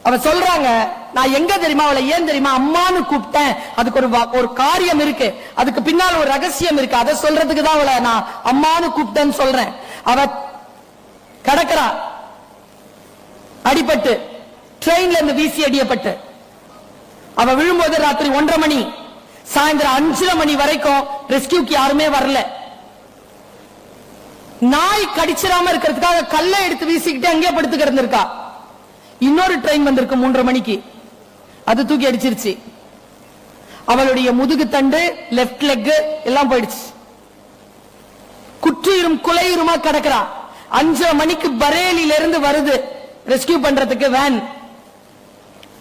அவ சொல்றாங்க, நான் எங்க தெரியுமா அவளை ஏன் தெரியுமா அம்மான்னு கூப்பிட்டேன், அதுக்கு ஒரு காரியம் இருக்கு, அதுக்கு பின்னால் ஒரு ரகசியம் இருக்கு, அதை சொல்றதுக்கு தான் அவளை நான் அம்மான்னு கூப்பிட்டேன்னு சொல்றேன். அவ கடக்கிறா, அடிபட்டு ட்ரெயின்ல இருந்து வீசி அடியப்பட்டு. அவ விழும்போது ராத்திரி 1:30 மணி, சாயந்தரம் 5:30 மணி வரைக்கும் ரெஸ்கியூக்கு யாருமே வரல. நாய் கடிச்சிடாம இருக்கிறதுக்காக கல்லை எடுத்து வீசிக்கிட்டு அங்கே படுத்து கிடந்திருக்கா. இன்னொரு ட்ரெயின் வந்திருக்கு 3:30 மணிக்கு, அது தூக்கி அடிச்சிருச்சு. அவளுடைய முதுகு தண்டு, லெப்ட் லெக் எல்லாம் போயிடுச்சு. குற்றியும் குலையுமா கிடக்கிறா. 5:30 மணிக்கு பரேலில இருந்து வருது ரெஸ்கியூ பண்றதுக்கு வேன்.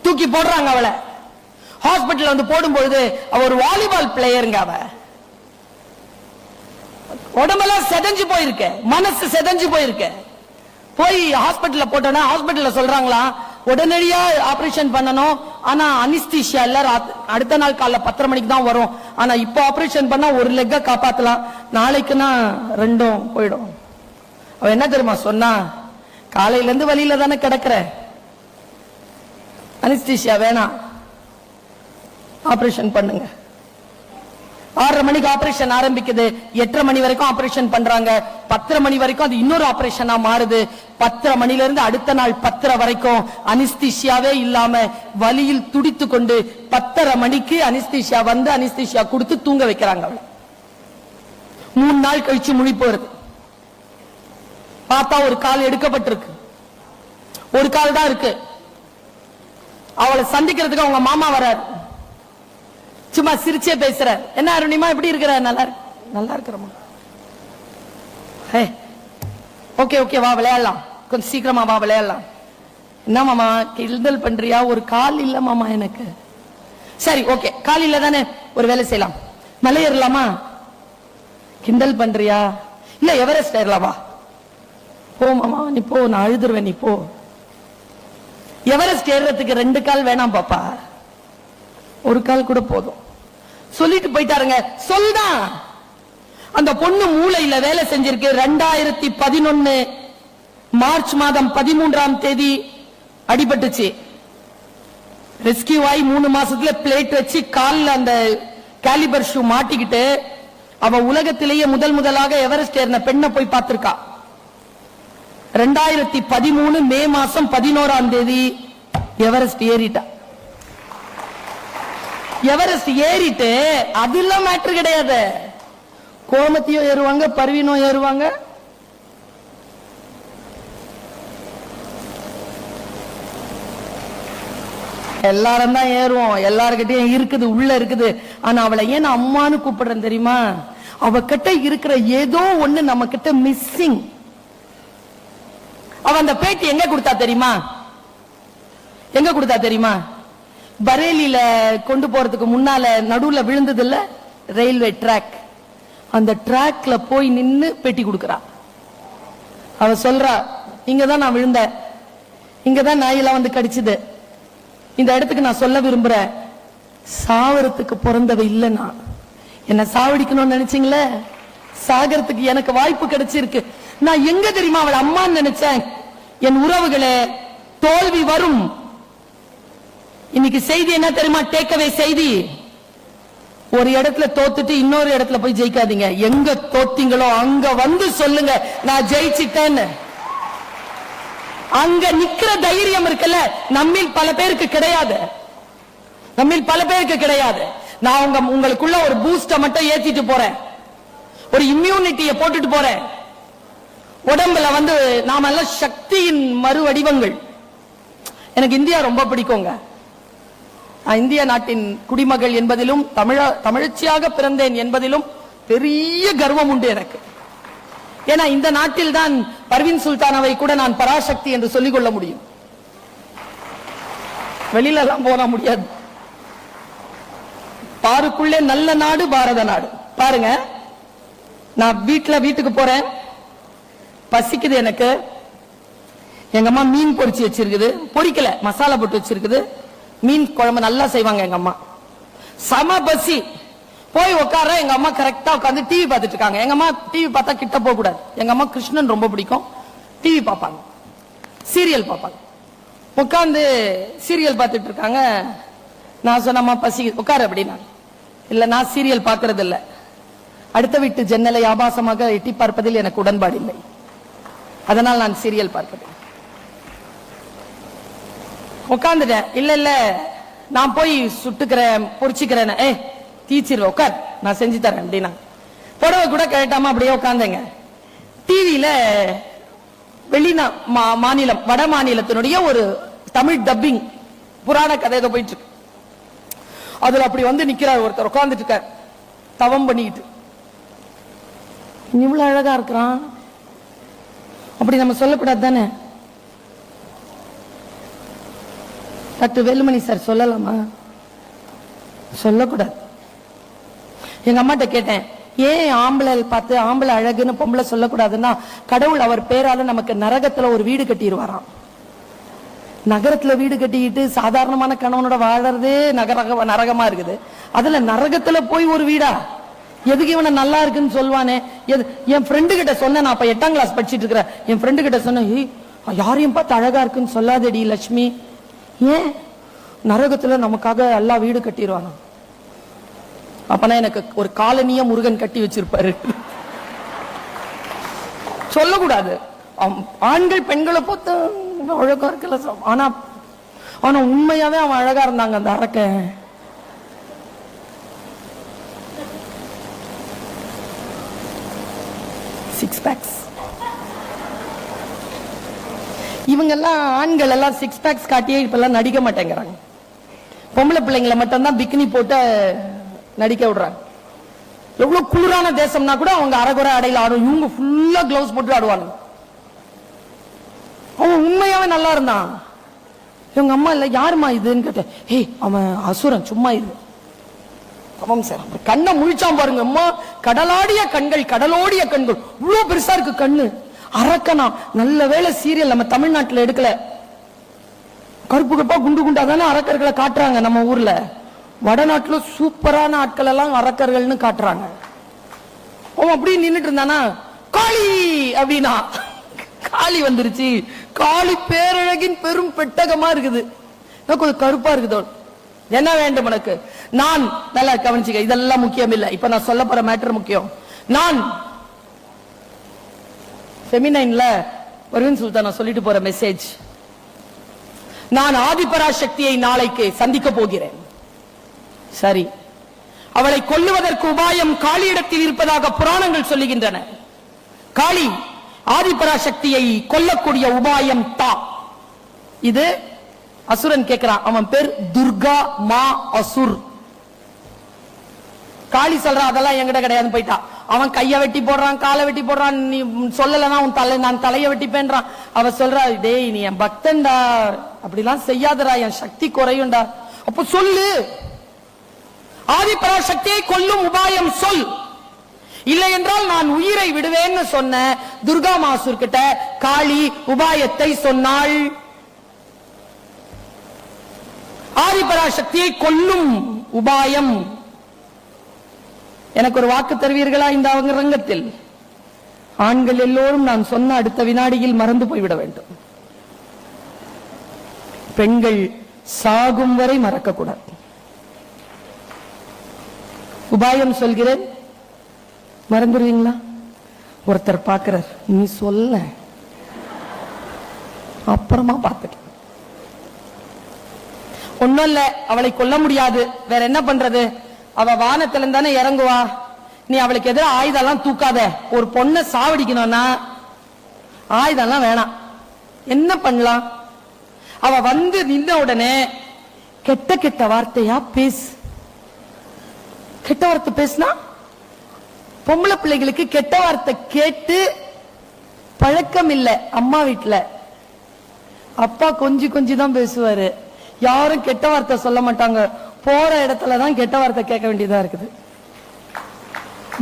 தூக்கி போடுறாங்க அவளை. ஹாஸ்பிட்டல் வந்து போடும்பொழுது அவ ஒரு வாலிபால் பிளேயருங்க. அவ உடம்பெல்லாம் செதஞ்சு போயிருக்க, மனசு செதஞ்சு போயிருக்க. போய் ஹாஸ்பிட்டல்ல போட்டோன்னா ஹாஸ்பிட்டல்ல சொல்றாங்களா உடனடியா ஆபரேஷன் பண்ணணும், ஆனா அனிஸ்தீசியா இல்ல, அடுத்த நாள் காலைல 10:30 மணிக்கு தான் வரும். ஆனா இப்போ ஆபரேஷன் பண்ணா ஒரு லெக்க காப்பாத்தலாம், நாளைக்குன்னா 2ம் போயிடும். அவ என்ன தெரியுமா சொன்னா, காலையில இருந்து வழியில தானே கிடக்குற, அனிஸ்தீசியா வேணாம், ஆபரேஷன் பண்ணுங்க. 6:30 மணிக்கு ஆபரேஷன் ஆரம்பிக்குது. 8:30 மணி வரைக்கும் ஆபரேஷன் பண்றாங்க. 10:30 மணி வரைக்கும் அது இன்னொரு ஆபரேஷனா மாறுது. 10:30 மணில இருந்து அடுத்த நாள் 10:30 வரைக்கும் அனிஸ்தீசியாவே இல்லாம வலியில் துடித்து கொண்டு 10:30 மணிக்கு அனிஸ்தீசியா வந்து அனிஸ்தீசியா கொடுத்து தூங்க வைக்கிறாங்க. 3 நாள் கழிச்சு முழிப்பு வருது. பார்த்தா ஒரு கால் எடுக்கப்பட்டிருக்கு, ஒரு கால் தான் இருக்கு. அவளை சந்திக்கிறதுக்கு அவங்க மாமா வராரு. சும்மா சிரிச்சே பேசுற, என்ன அருணிமா எப்படி இருக்கிற? நல்லா இருக்கிறமா. ஓகே ஓகே வா விளையாடலாம், கொஞ்சம் சீக்கிரமா வா விளையாடலாம். என்ன மாமா கிண்டல் பண்றியா? ஒரு கால் இல்ல மாமா எனக்கு. சரி ஓகே, கால் இல்ல தானே, ஒரு வேலை செய்யலாம், மலை ஏறலாமா? கிண்டல் பண்றியா? இல்ல எவரெஸ்ட் ஏறலாமா? போ மாமா நீ போ, நான் அழுதுருவேன், நீ போ. எவரெஸ்ட் ஏறதுக்கு 2 கால் வேணாம் பாப்பா, ஒரு கால் கூட போதும். சொல்லிட்டு போயிட்டாருங்க. சொல்தான் அந்த பொண்ணு மூளையில வேலை செஞ்சிருக்கு. 2011 மார்ச் மாதம் 13ஆம் தேதி அடிபட்டுச்சு. ரெஸ்கியூ ஆகி 3 மாசத்துல பிளேட் வச்சு கால்ல அந்த கேலிபர் ஷூ மாட்டிக்கிட்டு அவ உலகத்திலேயே முதலாக எவரெஸ்ட் ஏறின பெண்ணை போய் பார்த்திருக்கா. 2013 மே மாசம் 11ஆம் தேதி எவரெஸ்ட் ஏறிட்டா. எவரெஸ்ட் ஏறிட்டு அதெல்லாம் மேட்ரு கிடையாது. கோமத்தியும் ஏறுவாங்க, பர்வீனும் ஏறுவாங்க. எல்லாரும் தான் ஏறுவோம், எல்லார்கிட்டயும் இருக்குது, உள்ள இருக்குது. ஆனா அவளை ஏன் அம்மான்னு கூப்பிடுறேன் தெரியுமா? அவகிட்ட இருக்கிற ஏதோ ஒண்ணு நம்ம கிட்ட மிஸ்ஸிங். அவ அந்த பேட்டி எங்க கொடுத்தா தெரியுமா? எங்க கொடுத்தா தெரியுமா? பரேலியில கொண்டு போறதுக்கு முன்னால நடுவுல விழுந்தது இல்ல ரயில்வே ட்ராக், அந்த ட்ராக்ல போய் நின்னு பேட்டி கொடுக்கறா. அவ சொல்றா, இங்கதான் நான் விழுந்தேன், இங்கதான் நாயெல்லாம் வந்து கடிச்சது. இந்த இடத்துக்கு நான் சொல்ல விரும்புறேன், சாவறதுக்கு பிறந்தவ இல்லைன்னா என்ன சாவடிக்கணும்னு நினைச்சீங்களே, சாகரத்துக்கு எனக்கு வாய்ப்பு கிடைச்சிருக்கு. நான் எங்க தெரியுமா அவள் அம்மான்னு நினைச்சேன். என் உறவுகளே, தோல்வி வரும். இன்னைக்கு செய்தி என்ன தெரியுமா? டேக்அவே செய்தி. ஒரு இடத்துல தோத்துட்டு இன்னொரு இடத்துல போய் ஜெயிக்காதீங்க. எங்க தோத்தீங்களோ அங்க வந்து சொல்லுங்க நான் ஜெயிச்சிட்டேன்னு. அங்க நிக்கிற தைரியம் இருக்குல்ல, நம்மில் பல பேருக்கு கிடையாது. நம்மில் பல பேருக்கு கிடையாது. நான் உங்களுக்குள்ள ஒரு பூஸ்ட மட்டும் ஏத்திட்டு போறேன், ஒரு இம்யூனிட்டியை போட்டுட்டு போறேன். உடம்புல வந்து நாம எல்லாம் சக்தியின் மறு வடிவங்கள். எனக்கு இந்தியா ரொம்ப பிடிக்குங்க. இந்திய நாட்டின் குடிமகள் என்பதிலும் தமிழச்சியாக பிறந்தேன் என்பதிலும் பெரிய கர்வம் உண்டு எனக்கு. ஏன்னா இந்த நாட்டில் தான் பர்வீன் சுல்தானாவை கூட நான் பராசக்தி என்று சொல்லிக் கொள்ள முடியும். வெளியில எல்லாம் போன முடியாது. பாருக்குள்ளே நல்ல நாடு பாரத நாடு. பாருங்க, நான் வீட்டுக்கு போறேன், பசிக்குது எனக்கு. எங்க அம்மா மீன் பொரிச்சு வச்சிருக்குது, பொரிக்கல மசாலா போட்டு வச்சிருக்குது. மீன் குழம்பு நல்லா செய்வாங்க எங்க அம்மா. சம பசி, போய் உட்கார. எங்க அம்மா கரெக்டா உட்காந்து டிவி பார்த்துட்டு இருக்காங்க. எங்க அம்மா டிவி பார்த்தா கிட்ட போக கூடாது. எங்க அம்மா கிருஷ்ணன் ரொம்ப பிடிக்கும், டிவி பார்ப்பாங்க, சீரியல் பார்ப்பாங்க. உட்காந்து சீரியல் பார்த்துட்டு இருக்காங்க. நான் சொன்னம்மா பசி உட்காரு அப்படின்னா, இல்ல நான் சீரியல் பார்க்கறது இல்ல, அடுத்த வீட்டு ஜன்னலை ஆபாசமாக எட்டி பார்ப்பதில் எனக்கு உடன்பாடு இல்லை, அதனால் நான் சீரியல் பார்ப்பது. உட்காந்துட்டேன். இல்ல இல்ல நான் போய் சுட்டுக்கிறேன், பொறிச்சுக்கிறேன், தீச்சிருவேன், உட்கார் நான் செஞ்சு தரேன் அப்படின்னா. புடவை கூட கேட்டாம அப்படியே உட்காந்தேங்க. டிவியில மாநிலம் வட மாநிலத்தினுடைய ஒரு தமிழ் டப்பிங் புராண கதை ஏதோ போயிட்டு இருக்கு. அதுல அப்படி வந்து நிக்கிறார் ஒருத்தர், உட்கார்ந்துட்டு இருக்கார் தவம் பண்ணிட்டு. இவ்வளவு அழகா இருக்கிறான், அப்படி நம்ம சொல்லக்கூடாது தானே? டாக்டர் வேலுமணி சார் சொல்லலாமா? சொல்லக்கூடாது. எங்க அம்மாட்ட கேட்டேன், ஏன் ஆம்பளை பார்த்து ஆம்பளை அழகுன்னு பொம்பளை சொல்லக்கூடாதுன்னா, கடவுள் அவர் பேரால நமக்கு நரகத்துல ஒரு வீடு கட்டிடுவாராம். நகரத்துல வீடு கட்டிக்கிட்டு சாதாரணமான கணவனோட வாழறதே நரகமா இருக்குது. அதுல நரகத்துல போய் ஒரு வீடா? எதுக்கு இவனை நல்லா இருக்குன்னு சொல்வானே. என் ஃப்ரெண்டு கிட்ட சொன்ன, நான் அப்ப 8ஆம் கிளாஸ் படிச்சுட்டு இருக்கிறேன். என் ஃப்ரெண்டு கிட்ட சொன்ன, யாரையும் பார்த்து அழகா இருக்குன்னு சொல்லாதடி லட்சுமி, ஏன் நரகத்துல நமக்காக எல்லாம் வீடு கட்டிடுவானா? அப்பனா எனக்கு ஒரு காலனிய முருகன் கட்டி வச்சிருப்பாரு. சொல்லக்கூடாது. ஆண்கள் பெண்களை பார்த்து அழகா இருக்கல, ஆனா ஆனா உண்மையாவே அவன் அழகா இருந்தாங்க. அந்த அரக்க சிக்ஸ் பேக்ஸ். இவங்க எல்லாம் ஆண்கள் எல்லாம் சிக்ஸ் பேக்ஸ் காட்டியே இப்ப எல்லாம் நடிக்க மாட்டேங்கிறாங்க. பொம்பளை பிள்ளைங்களை மட்டும்தான் பிக்னி போட்டு நடிக்க விடுறாங்க. எவ்வளவு குளிரான தேசம்னா கூட அவங்க அரைகுறை அடையில ஆடும், இவங்க ஃபுல்லா கிளவுஸ் போட்டு ஆடுவாங்க. அவன் உண்மையாவே நல்லா இருந்தான். இவங்க அம்மா இல்ல, யாருமா இதுன்னு கேட்டேன். அவன் அசுரன், சும்மா இரு. கண்ணை முழிச்சான் பாருங்க அம்மா, கடலாடிய கண்கள், கடலோடிய கண்கள், இவ்வளவு பெருசா இருக்கு கண்ணு. அரக்கனா, நல்ல வேளை சீரியல் நம்ம தமிழ்நாட்டுல எடுக்கல. கருப்பு கருப்பா குண்டு குண்டா தானே அரக்கர்களை காட்டுறாங்க நம்ம ஊர்ல. வடநாட்டுல சூப்பரான ஆட்கள் எல்லாம் அரக்கர்கள்னு காட்டுறாங்க. அவன் அப்படியே நின்றுட்டு இருந்தானா, காளி அப்படின்னா காளி வந்துருச்சு. காளி பேரழகின் பெரும் பெட்டகமா இருக்குது, கொஞ்சம் கருப்பா இருக்குது. என்ன வேண்டும் உனக்கு? நான் நல்லா கவனிச்சுக்க, இதெல்லாம் முக்கியம் இல்லை. இப்ப நான் சொல்ல போற மேட்டர் முக்கியம். நான் ஃபெமினைன்ல பர்வீன் சுல்தானா சொல்லிட்டு போற மெசேஜ், நான் ஆதிபராசக்தியை நாளைக்கு சந்திக்க போகிறேன். சரி, அவளை கொல்லுவதற்கு உபாயம் காளியிடத்தில் இருப்பதாக புராணங்கள் சொல்லுகின்றன. காளி ஆதிபராசக்தியை கொல்லக்கூடிய உபாயம் தா. இது அசுரன் கேட்கிறான், அவன் பேர் துர்கா மா அசுர். காளி சொல்றான் அதெல்லாம் என்கிட்ட கிடையாது போயிட்டா. அவன் கைய வெட்டி போடுறான், காலை வெட்டி போடுறான், நீ சொல்லலன்னா நான் தலைய வெட்டிப்பேன்றான். அவ சொல்றா, டேய் நீ என் பக்தன்டா, அப்படிலாம் செய்யாதடா, என் சக்தி குறையும்டா. அப்ப சொல்லு, ஆதிபராசக்தியை கொல்லும் உபாயம் சொல், இல்லை என்றால் நான் உயிரை விடுவேன்னு சொன்ன துர்கா மாசூர் கிட்ட காளி உபாயத்தை சொன்னாள். ஆதிபராசக்தியை கொல்லும் உபாயம். எனக்கு ஒரு வாக்கு தருவீர்களா இந்த ரங்கத்தில்? ஆண்கள் எல்லோரும் நான் சொன்ன அடுத்த வினாடியில் மறந்து போய்விட வேண்டும். பெண்கள் சாகும் வரை மறக்கக்கூடாது. உபாயம் சொல்கிறேன், மறந்துடுவீங்களா? ஒருத்தர் பார்க்கிறார், நீ சொல்ல, அப்புறமா பார்த்துக்க. ஒன்னும் இல்ல, அவளை கொல்ல முடியாது, வேற என்ன பண்றது? அவ வானத்துல தானே இறங்குவா, நீ அவளுக்கு எதிராக ஆயுதம் தூக்காத. ஒரு பொண்ணை சாவடிக்கணும்னா ஆயுதம் வேணாம். என்ன பண்ணலாம்? அவ வந்து நின்ன உடனே கெட்ட கெட்ட வார்த்தையா பேசு. கெட்ட வார்த்தை பேசினா, பொம்பளை பிள்ளைகளுக்கு கெட்ட வார்த்தை கேட்டு பழக்கம் இல்லை. அம்மா வீட்டுல அப்பா கொஞ்சி கொஞ்சி தான் பேசுவாரு, யாரும் கெட்ட வார்த்தை சொல்ல மாட்டாங்க. போற இடத்துலதான் கெட்ட வார்த்தை கேட்க வேண்டியதா இருக்குது.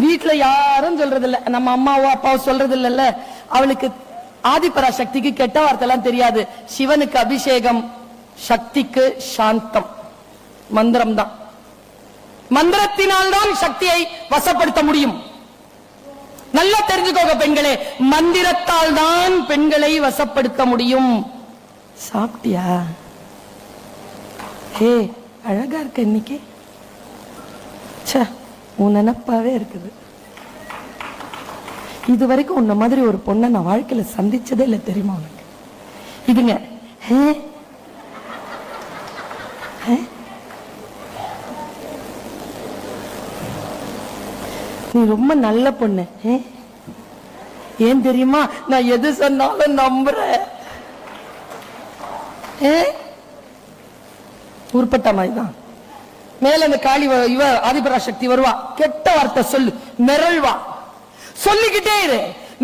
வீட்டுல யாரும் சொல்றது இல்ல, நம்ம அம்மாவோ அப்பாவோ சொல்றது இல்ல. அவளுக்கு ஆதிபராசக்திக்கு கெட்ட வார்த்தை எல்லாம் தெரியாது. சிவனுக்கு அபிஷேகம், சக்திக்கு சாந்தம், மந்திரம் தான். மந்திரத்தினால் தான் சக்தியை வசப்படுத்த முடியும். நல்லா தெரிஞ்சுக்கோங்க பெண்களே, மந்திரத்தால் தான் பெண்களை வசப்படுத்த முடியும். சாப்பிட்டியா? ஹே, அழகா இருக்க இன்னைக்கு. உன் நினப்பாவே இருக்குது. இது வரைக்கும் உன்ன மாதிரி ஒரு பொண்ணை நான் வாழ்க்கையில சந்திச்சதே இல்லை, தெரியுமா உனக்கு? இதுங்க நீ ரொம்ப நல்ல பொண்ணு. ஏன் தெரியுமா? நான் எது சொன்னாலும் நம்புறேன். உருப்பட்ட மாதிரிதான். மேல அந்த காளி இவ ஆதிபராசக்தி வருவா, கெட்ட வார்த்தை சொல்லு, மிரள்வா, சொல்லிக்கிட்டே இரு.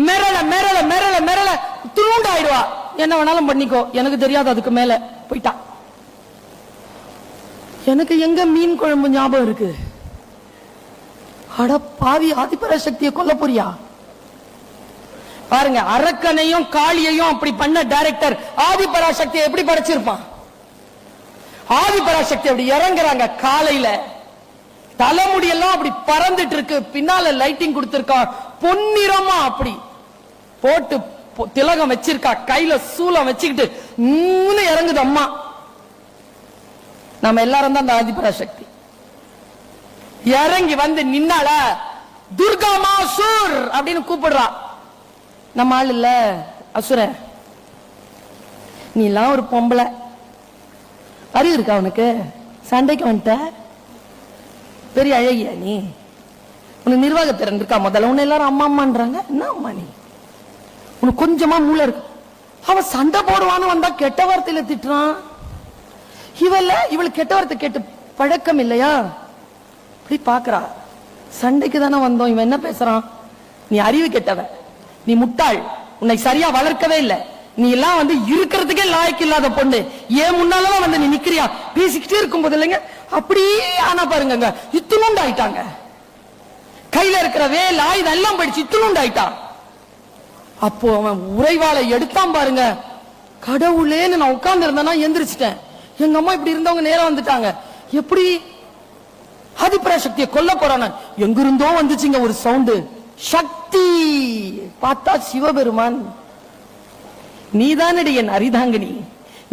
மிரள மிரள மிரள மிரள துருண்டாயிடுவா. என்ன வேணாலும் பண்ணிக்கோ, எனக்கு தெரியாது. அதுக்கு மேல போயிட்டா. எனக்கு எங்க மீன் குழம்பு ஞாபகம் இருக்கு. அட பாவி, ஆதிபராசக்தியை கொல்ல போறியா? பாருங்க, அரக்கனையும் காளியையும் அப்படி பண்ண டைரக்டர் ஆதிபராசக்தியை எப்படி படைச்சிருப்பான்? ஆதிபராசக்தி அப்படி இறங்குறாங்க காலையில, தலைமுடியெல்லாம் அப்படி பறந்துட்டு இருக்கு, பின்னால லைட்டிங் கொடுத்திருக்கா, பொன்னிறமா அப்படி போட்டு திலகம் வச்சிருக்கா, கையில சூலம் வச்சுக்கிட்டு இறங்குது அம்மா. நம்ம எல்லாரும் தான் அந்த ஆதிபராசக்தி. இறங்கி வந்து நின்னால துர்கா மாசூர் அப்படின்னு கூப்பிடுறா. நம்ம ஆள் இல்ல அசுர, நீ எல்லாம் ஒரு பொம்பளை, அறிவு இருக்கா உனக்கு? சண்டைக்கு வந்துட்ட, பெரிய அழகியா நீ? உனக்கு நிர்வாக திறன் இருக்கா? முதல்ல உன்னை எல்லாரும் அம்மா அம்மான்றாங்க. என்ன அம்மா நீ? உனக்கு கொஞ்சமா மூளை இருக்கு. அவன் சண்டை போடுவான்னு வந்தா கெட்ட வார்த்தையில திட்டுறான். இவளுக்கு கெட்ட வார்த்தை கேட்டு பழக்கம் இல்லையா? இப்படி பாக்குறா. சண்டைக்கு தானே வந்தோம், இவன் என்ன பேசுறான்? நீ அறிவு கெட்டவ, நீ முட்டாள், உன்னை சரியா வளர்க்கவே இல்லை, நீ எல்லாம் வந்து இருக்கிறதுக்கே லாய்க்கு இல்லாத பொண்ணு, ஏன் முன்னாலதான் வந்து நீ நிக்கிறியா? பேசிக்கிட்டே இருக்கும் போது இல்லைங்க அப்படியே ஆனா பாருங்க, இத்துணுண்டு ஆயிட்டாங்க. கையில இருக்கிற வேல் ஆயுதம் எல்லாம் படிச்சு இத்துணுண்டு ஆயிட்டான். அப்போ அவன் உறைவாளை எடுத்தான் பாருங்க. கடவுளேன்னு நான் உட்கார்ந்து இருந்தேன்னா எந்திரிச்சிட்டேன். எங்க அம்மா இப்படி இருந்தவங்க நேரம் வந்துட்டாங்க. எப்படி ஆதிபராசக்தியை கொல்ல போறான? எங்கிருந்தோ வந்துச்சுங்க ஒரு சவுண்டு, சக்தி. பார்த்தா சிவபெருமான். நீதானடி என் அரிதாங்கினி,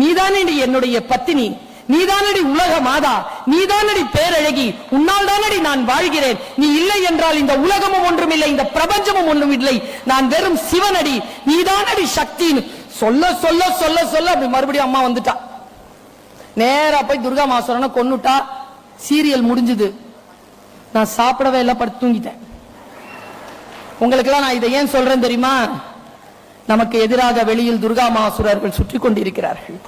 நீதானடி என்னுடைய பத்தினி, நீதானடி உலக மாதா, நீதானடி பேரழகி, உன்னால் தானடி நான் வாழ்கிறேன், நீ இல்லை என்றால் இந்த உலகமும் ஒன்றுமில்லை, இந்த பிரபஞ்சமும் ஒன்றும் இல்லை, நான் வெறும் சிவனடி, நீதானடி சக்தின்னு சொல்ல சொல்ல சொல்ல சொல்ல அப்படி மறுபடியும் அம்மா வந்துட்டா. நேரா போய் துர்கா மாசுரனை கொன்னுட்டா. சீரியல் முடிஞ்சது. நான் சாப்பிடவே இல்லை, படுத்து தூங்கிட்டேன். உங்களுக்கு எல்லாம் நான் இதை ஏன் சொல்றேன் தெரியுமா? நமக்கு எதிராக வெளியில் துர்கா மாசுரர்கள் சுற்றி கொண்டிருக்கிறார்கள்.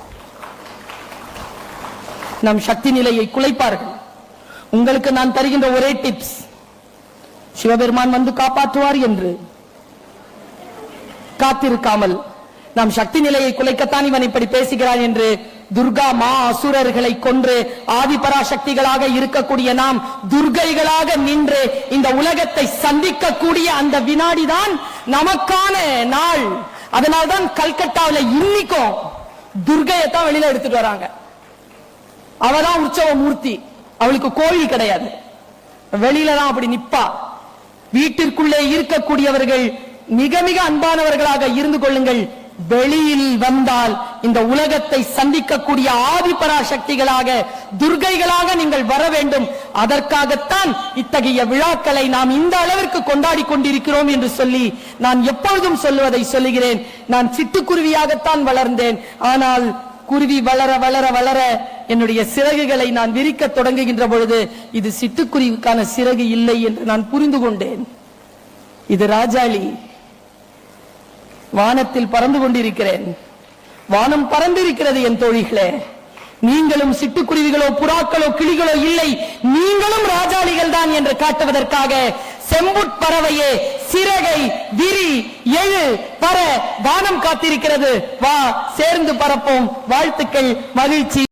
நம் சக்தி நிலையை குலைப்பார்கள். உங்களுக்கு நான் தருகின்ற ஒரே டிப்ஸ், சிவபெருமான் வந்து காப்பாற்றுவார் என்று காத்திருக்காமல், நாம் சக்தி நிலையை குலைக்கத்தான் இவன் இப்படி பேசுகிறான் என்று துர்கா மா அசுரர்களை கொன்று ஆதிபராசக்திகளாக இருக்கக்கூடிய நாம் துர்கைகளாக நின்று இந்த உலகத்தை சந்திக்கக்கூடிய அந்த வினாடிதான் நமக்கான நாள். அதனால்தான் கல்கட்டாவில் இன்னைக்கும் துர்கையத்தான் வெளியில எடுத்துட்டு வராங்க. அவதான் உற்சவ மூர்த்தி. அவளுக்கு கோயில் கிடையாது, வெளியில தான் அப்படி நிப்பா. வீட்டிற்குள்ளே இருக்கக்கூடியவர்கள் மிக மிக அன்பானவர்களாக இருந்து கொள்ளுங்கள். வெளியில் வந்தால் இந்த உலகத்தை சந்திக்கக்கூடிய ஆதிபராசக்திகளாக துர்கைகளாக நீங்கள் வர வேண்டும். அதற்காகத்தான் இத்தகைய விழாக்களை நாம் இந்த அளவிற்கு கொண்டாடி கொண்டிருக்கிறோம் என்று சொல்லி நான் எப்பொழுதும் சொல்லுவதை சொல்லுகிறேன். நான் சிட்டுக்குருவியாகத்தான் வளர்ந்தேன். ஆனால் குருவி வளர வளர வளர என்னுடைய சிறகுகளை நான் விரிக்க தொடங்குகின்ற பொழுது இது சிட்டுக்குருவிக்கான சிறகு இல்லை என்று நான் புரிந்து கொண்டேன். இது ராஜாளி. வானத்தில் பறந்து கொண்டிருக்கிறேன். வானம் பறந்திருக்கிறது என் தோழிகளே. நீங்களும் சிட்டுக்குருவிகளோ புறாக்களோ கிளிகளோ இல்லை, நீங்களும் ராஜாளிகள் தான் என்று காட்டுவதற்காக செம்புட்பறவையே சிறகை விரி, எழு, பற, வானம் காத்திருக்கிறது. வா, சேர்ந்து பறப்போம். வாழ்த்துக்கள், மகிழ்ச்சி.